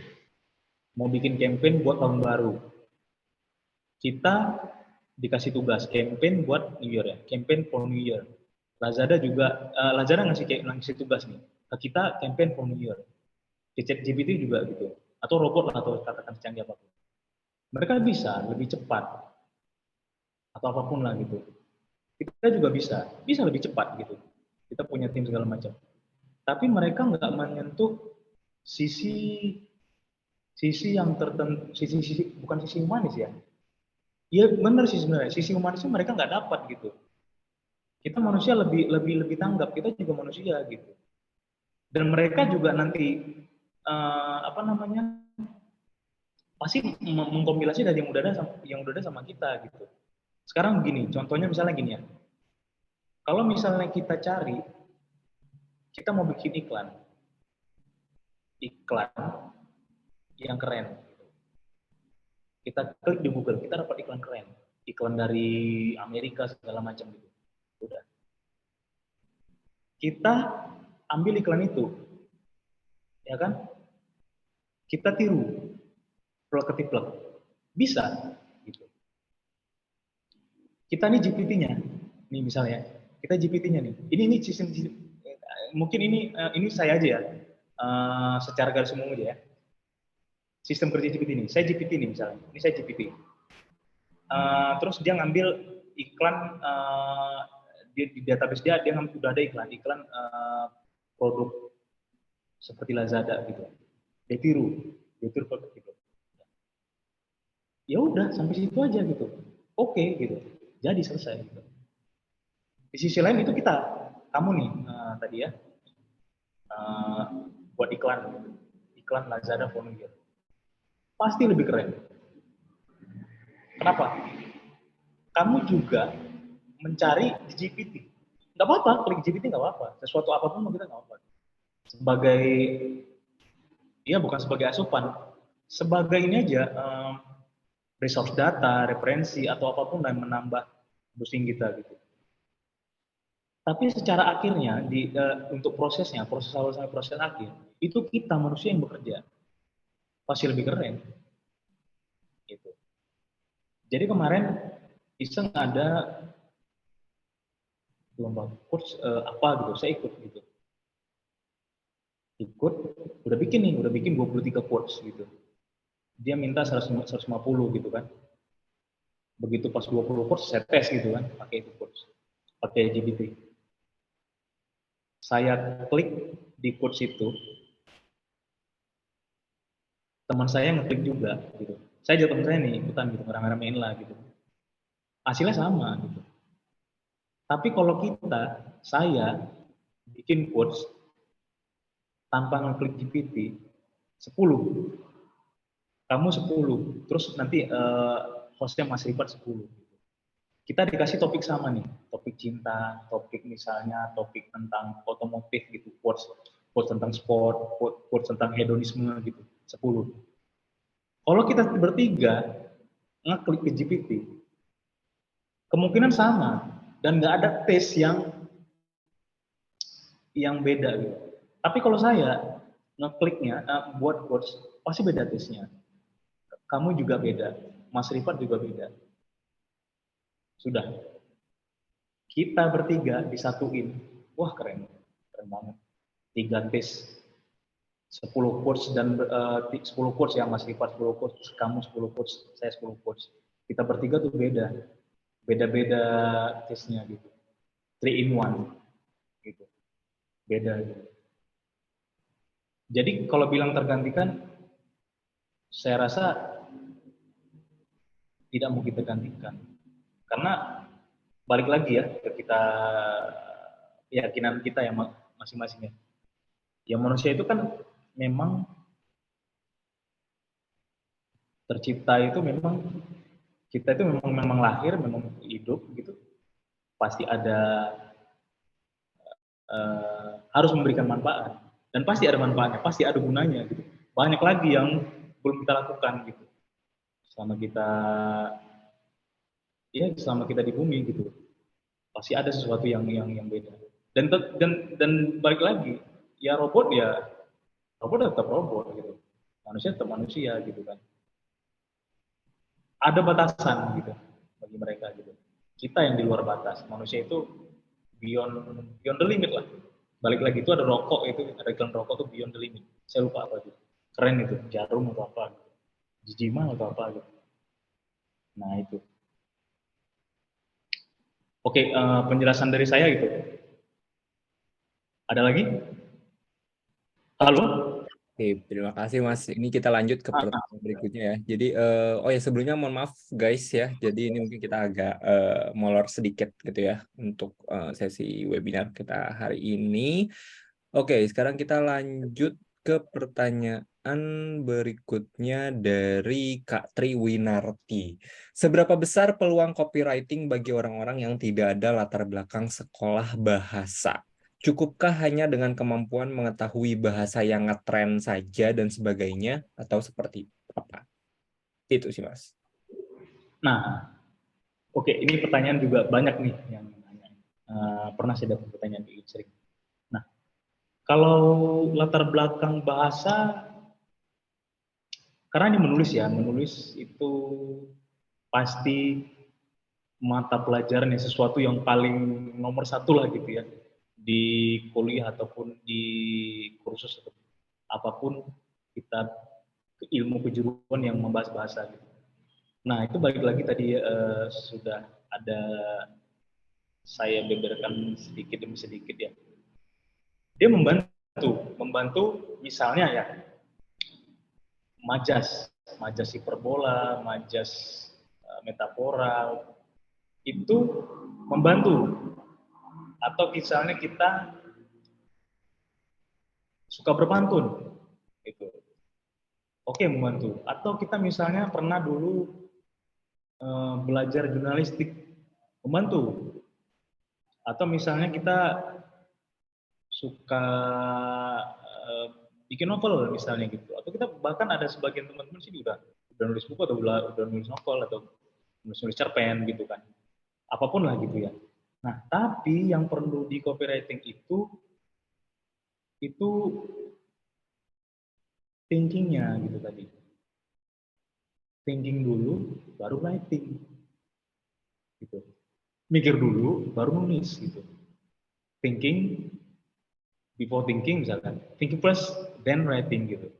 buat tahun baru. Kita dikasih tugas campaign buat New Year ya, campaign for New Year. Lazada juga Lazada ngasih tugas nih ke kita campaign for New Year. ChatGPT juga gitu, atau robot lah atau katakan secanggih apapun. Mereka bisa lebih cepat atau apapun lah gitu. Kita juga bisa lebih cepat gitu. Kita punya tim segala macam. Tapi mereka nggak menyentuh sisi yang tertentu, bukan sisi humanis ya. Iya benar sih sebenarnya, sisi humanisnya mereka nggak dapat gitu. Kita manusia lebih tanggap, kita juga manusia gitu. Dan mereka juga nanti pasti mengkompilasi dari yang udah ada sama kita gitu. Sekarang begini, contohnya misalnya gini ya. Kalau misalnya kita mau bikin iklan yang keren. Kita klik di Google, kita dapat iklan keren. Iklan dari Amerika segala macam gitu. Udah. Kita ambil iklan itu. Ya kan? Kita tiru. Plek-ketiplek. Bisa gitu. Kita nih GPT-nya. Nih misalnya, kita GPT-nya nih. Ini sistem mungkin ini saya aja ya. Secara garis umum aja ya. Sistem kerja GPT ini. Saya GPT nih misalnya. Ini saya GPT. Terus dia ngambil iklan di database dia udah ada iklan produk seperti Lazada gitu. Dia tiru produk itu. Ya udah sampai situ aja gitu. Oke gitu. Jadi selesai gitu. Di sisi lain itu kamu nih tadi ya buat iklan Lazada for New Year. Pasti lebih keren. Kenapa? Kamu juga mencari di GPT. Nggak apa-apa, klik GPT nggak apa-apa. Sesuatu apapun kita nggak apa-apa. Sebagai, ya bukan sebagai asupan, sebagai ini aja, resource data, referensi, atau apapun yang menambah busing kita gitu. Tapi secara akhirnya, untuk proses awal sampai proses akhir, itu kita manusia yang bekerja. Pasti lebih keren. Gitu. Jadi kemarin iseng ada lomba coach apa gitu, saya ikut gitu. Udah bikin 23 quotes gitu. Dia minta 150 gitu kan. Begitu pas 20 quotes saya tes gitu kan, pakai itu quotes. Pakai GPT. Saya klik di quotes itu. Teman saya ngeklik juga gitu. Saya juga teman saya nih ikutan gitu, ngerame-ramein lah gitu. Hasilnya sama gitu. Tapi kalau saya bikin quotes tanpa ngeklik GPT 10. Kamu 10. Terus nanti hostnya Mas Rifat 10. Kita dikasih topik sama nih, topik cinta, topik misalnya topik tentang otomotif gitu, quotes tentang sport, quotes tentang hedonisme gitu, 10. Kalau kita bertiga ngeklik ke GPT, kemungkinan sama dan nggak ada tes yang beda gitu. Tapi kalau saya ngekliknya buat quotes, pasti beda tesnya. Kamu juga beda, Mas Rifat juga beda. Sudah. Kita bertiga disatuin. Wah keren banget. 3 tes. 10 quotes dan 10 quotes ya Mas Rifat 10 quotes, kamu 10 quotes, saya 10 quotes. Kita bertiga tuh beda. Beda-beda tesnya gitu. 3 in 1 gitu. Beda gitu. Jadi kalau bilang tergantikan, saya rasa tidak mungkin tergantikan. Karena balik lagi ya ke kita, keyakinan kita yang masing-masing ya. Ya manusia itu kan memang tercipta itu memang, kita itu memang lahir, memang hidup gitu, pasti ada, harus memberikan manfaat, dan pasti ada manfaatnya, pasti ada gunanya gitu. Banyak lagi yang belum kita lakukan gitu selama kita, ya selama kita di bumi gitu, pasti ada sesuatu yang beda. Dan balik lagi, ya robot, ya robot tetap robot gitu, manusia tetap manusia gitu kan. Ada batasan gitu bagi mereka gitu. Kita yang di luar batas, manusia itu beyond beyond the limit lah. Balik lagi, itu ada rokok, itu ada iklan rokok tuh beyond the limit. Saya lupa apa gitu. Keren itu, jarum atau apa gitu. Jijimal atau apa gitu. Nah itu. Oke, penjelasan dari saya gitu. Ada lagi? Halo? Oke, terima kasih Mas. Ini kita lanjut ke pertanyaan berikutnya ya. Jadi, oh ya sebelumnya mohon maaf guys ya. Jadi ini mungkin kita agak molor sedikit gitu ya untuk sesi webinar kita hari ini. Oke, sekarang kita lanjut ke pertanyaan berikutnya dari Kak Tri Winarti. Seberapa besar peluang copywriting bagi orang-orang yang tidak ada latar belakang sekolah bahasa? Cukupkah hanya dengan kemampuan mengetahui bahasa yang ngetren saja dan sebagainya, atau seperti apa? Itu sih, Mas. Nah, oke, ini pertanyaan juga banyak nih yang nanya. Pernah saya dapat pertanyaan di sering. Nah, kalau latar belakang bahasa, karena ini menulis ya, menulis itu pasti mata pelajaran ya, sesuatu yang paling nomor satu lah gitu ya, di kuliah ataupun di kursus atau apapun kita, ilmu kejuruan yang membahas bahasa gitu. Nah itu balik lagi tadi, sudah ada saya beberkan sedikit demi sedikit ya. Dia membantu misalnya ya, majas, majas hiperbola, majas metaforal, itu membantu. Atau misalnya kita suka berpantun, itu oke, membantu. Atau kita misalnya pernah dulu belajar jurnalistik, membantu. Atau misalnya kita suka uh, bikin novel misalnya gitu. Atau kita bahkan ada sebagian teman-teman sih udah nulis buku atau udah nulis novel atau nulis cerpen gitu kan. Apapun lah gitu ya. Nah, tapi yang perlu di copywriting itu thinkingnya gitu tadi. Thinking dulu, baru writing. Gitu. Mikir dulu, baru nulis gitu. Thinking, before thinking misalkan. Thinking first, then writing gitu.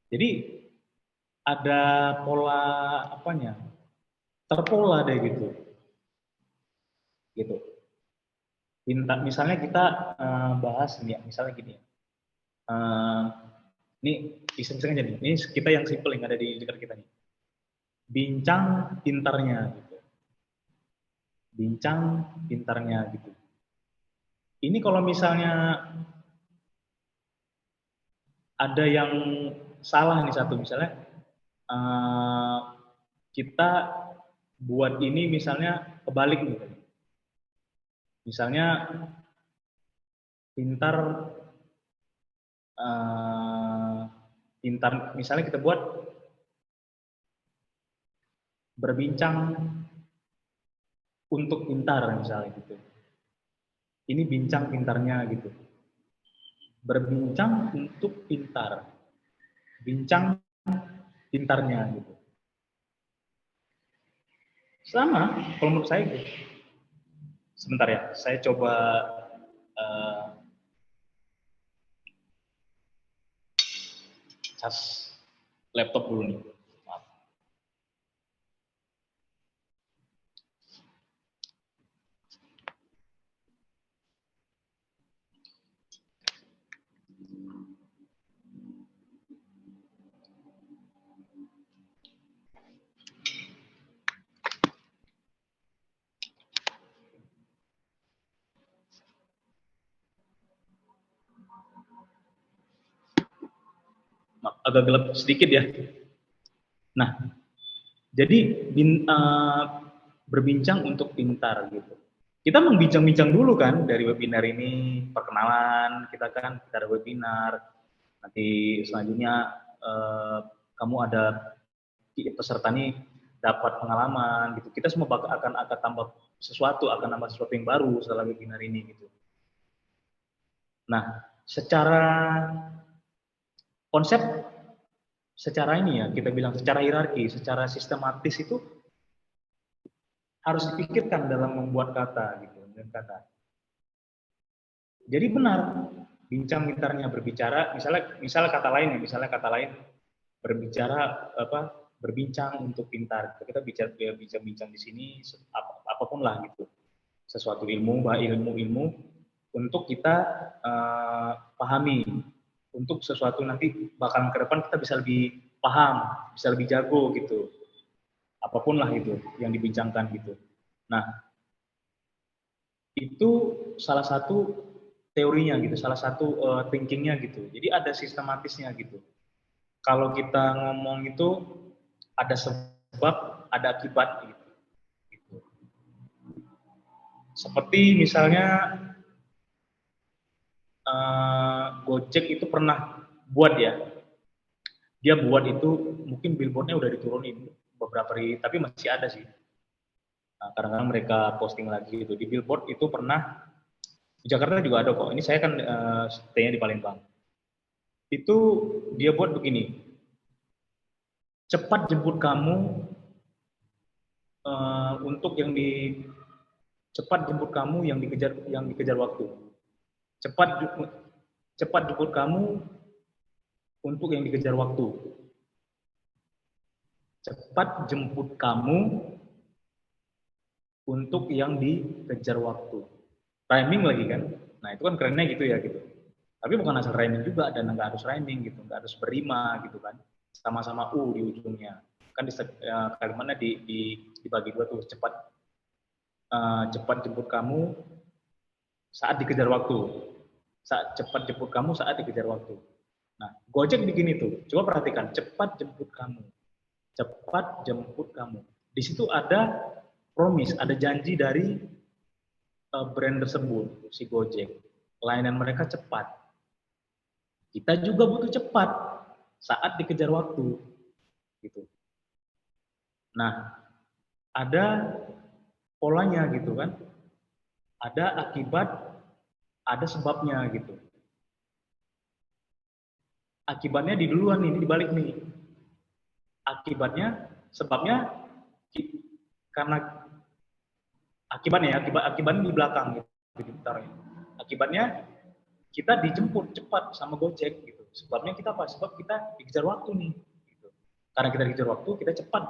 Jadi ada pola apanya? Terpola deh gitu. Gitu. Misalnya kita bahas nih, misalnya gini. Ini iseng-iseng aja nih. Ini kita yang simple yang ada di dekat kita nih. Bincang pintarnya gitu. Bincang pintarnya gitu. Ini kalau misalnya ada yang salah nih satu, misalnya kita buat ini misalnya kebalik nih. Misalnya pintar, pintar misalnya kita buat berbincang untuk pintar misalnya gitu. Ini bincang pintarnya gitu. Berbincang untuk pintar. Bincang pintarnya gitu. Sama kalau menurut saya gitu. Sebentar ya, saya coba cas laptop dulu nih. Maaf. agak gelap sedikit ya. Nah, jadi berbincang untuk pintar gitu. Kita membincang-bincang dulu kan dari webinar ini, perkenalan kita kan, kita ada webinar. Nanti selanjutnya kamu ada peserta nih dapat pengalaman gitu. Kita semua akan tambah sesuatu, akan nambah sesuatu yang baru setelah webinar ini gitu. Nah, secara konsep, secara ini ya kita bilang secara hierarki, secara sistematis itu harus dipikirkan dalam membuat kata gitu, dan kata. Jadi benar, bincang pintarnya berbicara, misalnya kata lain ya, misalnya kata lain berbicara berbincang untuk pintar. Kita bincang-bincang di sini apapun lah gitu. Sesuatu ilmu untuk kita pahami. Untuk sesuatu nanti bakalan ke depan kita bisa lebih paham, bisa lebih jago gitu. Apapun lah itu yang dibincangkan gitu. Nah, itu salah satu teorinya gitu, salah satu thinkingnya gitu. Jadi ada sistematisnya gitu. Kalau kita ngomong itu ada sebab, ada akibat gitu. Seperti misalnya Gojek itu pernah buat ya, dia buat itu mungkin billboardnya udah diturunin beberapa hari, tapi masih ada sih. Nah, kadang-kadang mereka posting lagi gitu di billboard itu pernah di Jakarta juga ada kok. Ini saya kan stay-nya di Palembang. Itu dia buat begini, cepat jemput kamu untuk cepat jemput kamu yang dikejar waktu. Cepat jemput kamu untuk yang dikejar waktu. Cepat jemput kamu untuk yang dikejar waktu. Rhyming lagi kan? Nah itu kan kerennya gitu ya gitu. Tapi bukan asal rhyming juga, dan nggak harus rhyming gitu, nggak harus berima gitu kan. Sama-sama u di ujungnya. Kan kalimatnya dibagi dua tuh, cepat jemput kamu saat dikejar waktu. Cepat jemput kamu saat dikejar waktu. Nah, Gojek bikin itu. Coba perhatikan, cepat jemput kamu. Cepat jemput kamu. Di situ ada promise, ada janji dari brand tersebut, si Gojek. Layanan mereka cepat. Kita juga butuh cepat saat dikejar waktu. Gitu. Nah, ada polanya gitu kan. Ada akibat, ada sebabnya gitu. Akibatnya di duluan nih, ini dibalik nih. Akibatnya, sebabnya karena akibatnya di belakang gitu. Akibatnya kita dijemput cepat sama Gojek gitu. Sebabnya kita apa? Sebab kita dikejar waktu nih. Gitu. Karena kita dikejar waktu, kita cepat.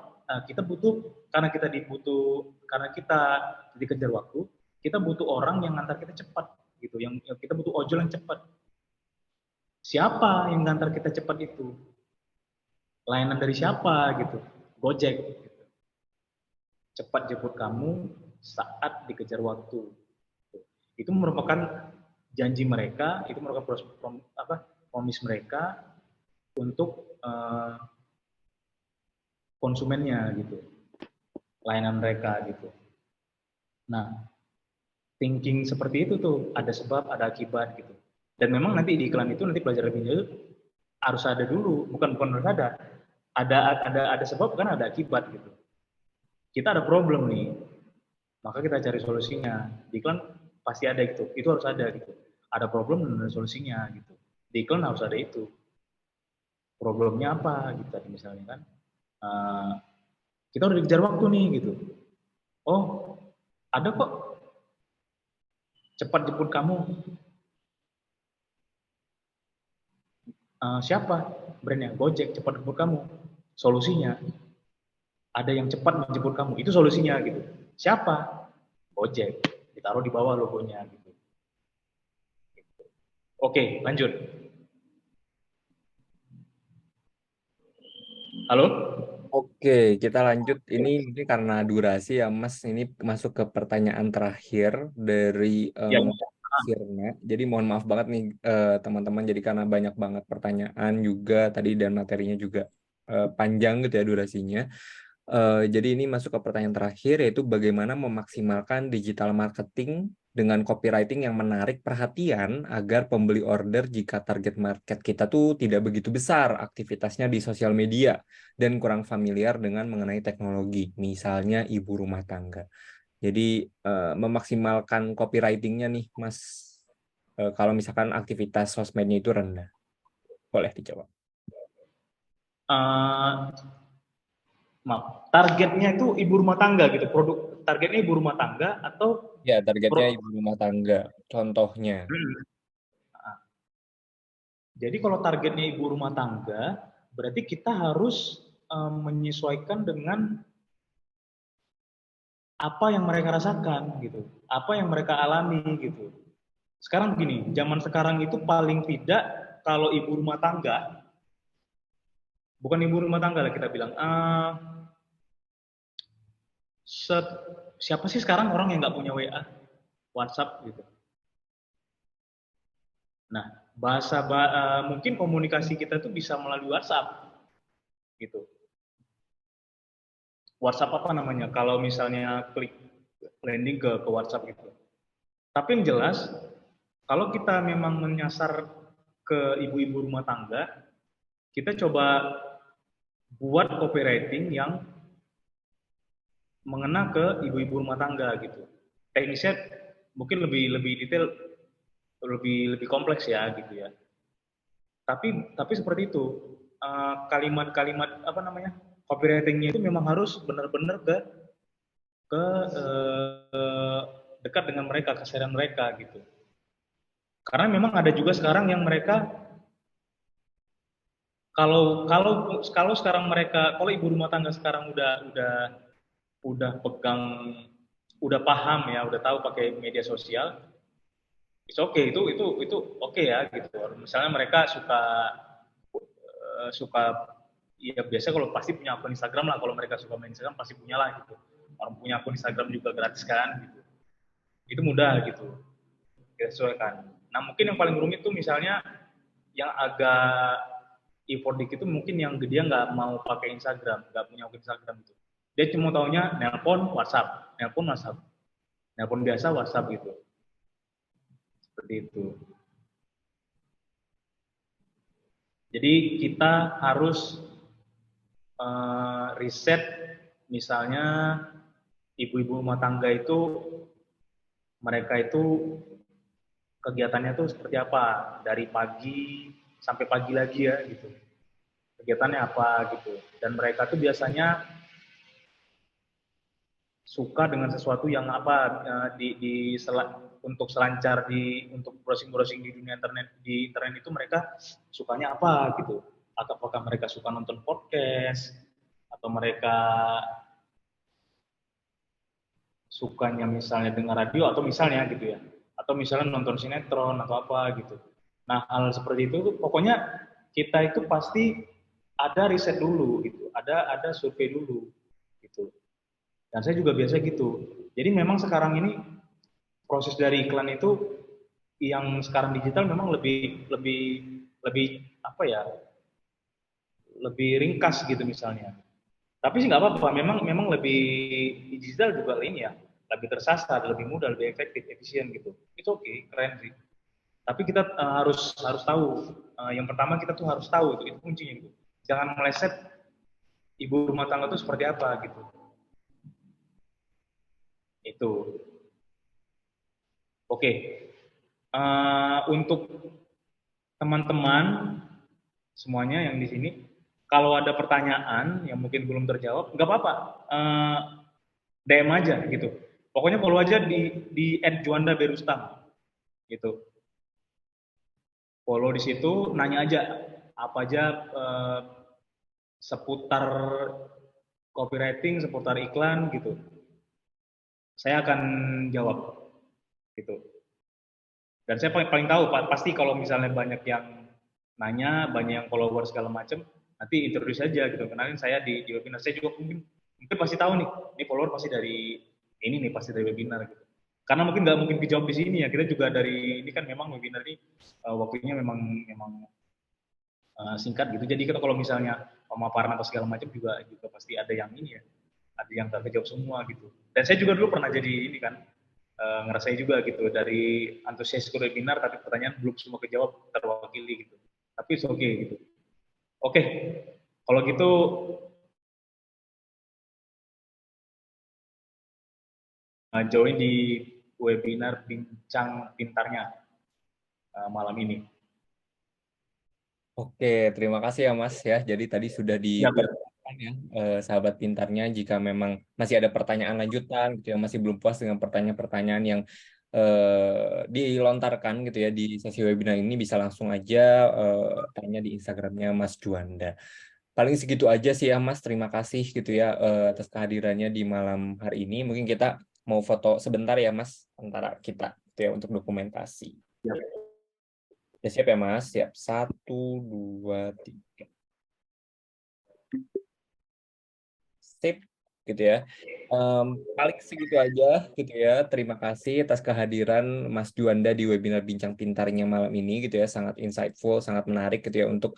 Kita butuh, karena kita dikejar waktu, kita butuh orang yang ngantar kita cepat gitu. Yang kita butuh ojol yang cepat. Siapa yang ngantar kita cepat itu? Layanan dari siapa gitu? Gojek. Gitu. Cepat jemput kamu saat dikejar waktu. Itu merupakan janji mereka, itu merupakan promise mereka untuk konsumennya gitu, layanan mereka gitu. Nah, thinking seperti itu tuh, ada sebab, ada akibat gitu. Dan memang nanti di iklan itu nanti belajar lebih jauh harus ada dulu, bukan harus ada sebab kan ada akibat gitu. Kita ada problem nih, maka kita cari solusinya. Di iklan pasti ada gitu, itu harus ada gitu. Ada problem dan ada solusinya gitu. Di iklan harus ada itu. Problemnya apa gitu tadi misalnya kan. Kita udah dikejar waktu nih gitu. Oh, ada kok. Cepat jemput kamu. Siapa? Brandnya Gojek, cepat jemput kamu. Solusinya ada yang cepat menjemput kamu. Itu solusinya gitu. Siapa? Gojek. Ditaruh di bawah logonya gitu. Oke, lanjut. Halo? Oke, kita lanjut. Ini mungkin karena durasi ya, Mas. Ini masuk ke pertanyaan terakhir dari Ya. Sirna. Jadi mohon maaf banget nih teman-teman. Jadi karena banyak banget pertanyaan juga tadi dan materinya juga panjang gitu ya durasinya. Jadi ini masuk ke pertanyaan terakhir, yaitu bagaimana memaksimalkan digital marketing dengan copywriting yang menarik perhatian agar pembeli order jika target market kita tuh tidak begitu besar aktivitasnya di sosial media dan kurang familiar dengan mengenai teknologi, misalnya ibu rumah tangga. Jadi memaksimalkan copywritingnya nih, Mas, kalau misalkan aktivitas sosmednya itu rendah. Boleh dijawab. Eh, maaf, targetnya itu ibu rumah tangga gitu, produk targetnya ibu rumah tangga atau Ya, targetnya ibu rumah tangga. Contohnya. Jadi kalau targetnya ibu rumah tangga, berarti kita harus menyesuaikan dengan apa yang mereka rasakan gitu, apa yang mereka alami gitu. Sekarang begini, zaman sekarang itu paling tidak kalau ibu rumah tangga, bukan ibu rumah tangga lah kita bilang, siapa sih sekarang orang yang nggak punya WA, WhatsApp gitu. Nah, mungkin komunikasi kita tuh bisa melalui WhatsApp gitu. WhatsApp apa namanya? Kalau misalnya klik landing ke WhatsApp gitu. Tapi yang jelas, kalau kita memang menyasar ke ibu-ibu rumah tangga, kita coba buat copywriting yang mengena ke ibu-ibu rumah tangga gitu. Teknisnya mungkin lebih detail, lebih kompleks ya gitu ya. Tapi seperti itu, kalimat-kalimat apa namanya, copywritingnya itu memang harus benar-benar ke dekat dengan mereka, kesadaran mereka gitu. Karena memang ada juga sekarang yang mereka kalau sekarang mereka, kalau ibu rumah tangga sekarang udah pegang, udah paham ya, udah tahu pakai media sosial, it's okay, itu oke okay ya gitu. Misalnya mereka suka ya biasa kalau pasti punya akun Instagram lah, kalau mereka suka main Instagram pasti punya lah gitu. Orang punya akun Instagram juga gratis kan gitu. Itu mudah gitu. Kita sesuaikan. Nah, mungkin yang paling rumit tuh misalnya yang agak effort dikit itu mungkin yang dia nggak mau pakai Instagram, nggak punya akun Instagram itu. Dia cuma taunya nelpon WhatsApp, nelpon biasa WhatsApp gitu. Seperti itu. Jadi kita harus riset, misalnya ibu-ibu rumah tangga itu mereka itu kegiatannya tuh seperti apa dari pagi sampai pagi lagi ya gitu, kegiatannya apa gitu, dan mereka tuh biasanya suka dengan sesuatu yang apa untuk selancar untuk browsing-browsing di internet itu mereka sukanya apa gitu, apakah mereka suka nonton podcast atau mereka sukanya misalnya dengar radio atau misalnya gitu ya, atau misalnya nonton sinetron atau apa gitu. Nah, hal seperti itu pokoknya kita itu pasti ada riset dulu gitu, ada survei dulu gitu. Dan saya juga biasa gitu. Jadi memang sekarang ini proses dari iklan itu yang sekarang digital memang lebih lebih lebih apa ya? Lebih ringkas gitu misalnya. Tapi sih nggak apa-apa, memang lebih digital juga ini ya, lebih tersasar, lebih mudah, lebih efektif, efisien gitu. Itu oke, keren sih. Tapi kita harus tahu. Yang pertama kita tuh harus tahu itu kuncinya gitu. Jangan meleset ibu rumah tangga itu seperti apa gitu. Itu. Oke. Untuk teman-teman semuanya yang di sini, kalau ada pertanyaan yang mungkin belum terjawab, nggak apa-apa. DM aja gitu. Pokoknya follow aja di @juanda_berustam gitu. Follow di situ, nanya aja apa aja seputar copywriting, seputar iklan gitu. Saya akan jawab gitu. Dan saya paling tahu pasti kalau misalnya banyak yang nanya, banyak yang follower segala macam, nanti introduce aja gitu. Kenalin saya di webinar. Saya juga mungkin pasti tahu nih, ini follower pasti dari ini nih, pasti dari webinar gitu. karena mungkin nggak mungkin dijawab di sini ya, kita juga dari ini kan memang webinar ini waktunya memang singkat gitu. Jadi kalau misalnya pemaparan atau segala macam juga pasti ada yang ini ya, ada yang nggak kejawab semua gitu. Dan saya juga dulu pernah jadi ini kan, ngerasain juga gitu, dari antusias ikut webinar tapi pertanyaan belum semua kejawab terwakili gitu. Tapi oke okay, gitu. Oke, okay. Kalau gitu join di webinar Bincang Pintarnya malam ini. Oke, terima kasih ya Mas ya. Jadi tadi sudah Ya, dipersiapkan ya, sahabat pintarnya, jika memang masih ada pertanyaan lanjutan gitu ya, masih belum puas dengan pertanyaan-pertanyaan yang dilontarkan gitu ya di sesi webinar ini, bisa langsung aja tanya di Instagramnya Mas Juanda. Paling segitu aja sih ya Mas. Terima kasih gitu ya atas kehadirannya di malam hari ini. Mungkin kita mau foto sebentar ya Mas antara kita gitu ya untuk dokumentasi. ya. Ya, siap ya Mas, siap. 1, 2, 3. Sip, gitu ya. Paling segitu aja gitu ya. Terima kasih atas kehadiran Mas Juanda di webinar Bincang Pintarnya malam ini gitu ya. Sangat insightful, sangat menarik gitu ya untuk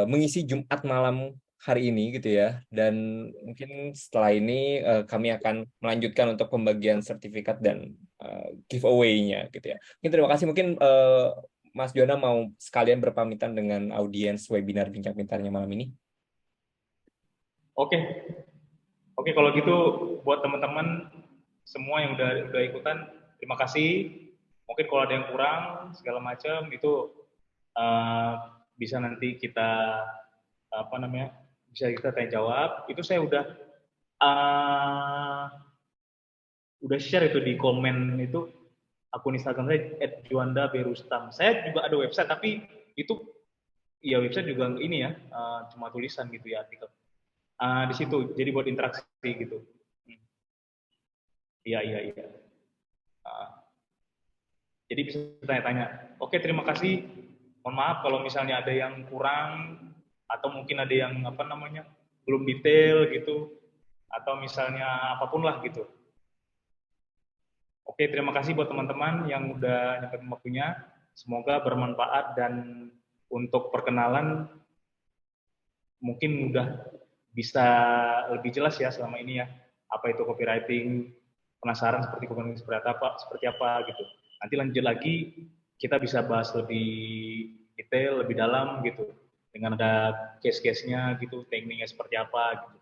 mengisi Jumat malam hari ini gitu ya. Dan mungkin setelah ini kami akan melanjutkan untuk pembagian sertifikat dan giveaway-nya gitu ya. Mungkin terima kasih. Mungkin Mas Juanda mau sekalian berpamitan dengan audiens webinar Bincang Pintarnya malam ini. Oke, oke kalau gitu buat teman-teman semua yang udah ikutan, terima kasih. Mungkin kalau ada yang kurang segala macam itu bisa nanti kita apa namanya, bisa kita tanya jawab. Itu saya udah share itu di komen itu akun Instagram saya @juanda_berustam. Saya juga ada website tapi itu ya website juga ini ya cuma tulisan gitu ya artikel. Di situ jadi buat interaksi gitu. Iya iya iya. Uh, jadi bisa tanya-tanya. Oke terima kasih. Mohon maaf kalau misalnya ada yang kurang atau mungkin ada yang apa namanya belum detail gitu atau misalnya apapun lah gitu. Oke terima kasih buat teman-teman yang udah nyempetin waktunya. Semoga bermanfaat dan untuk perkenalan mungkin udah bisa lebih jelas ya selama ini ya apa itu copywriting, penasaran seperti copywriting seperti apa gitu. Nanti lanjut lagi kita bisa bahas lebih detail, lebih dalam gitu dengan ada case-case-nya gitu, tekniknya seperti apa gitu.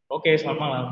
Oke, selamat malam.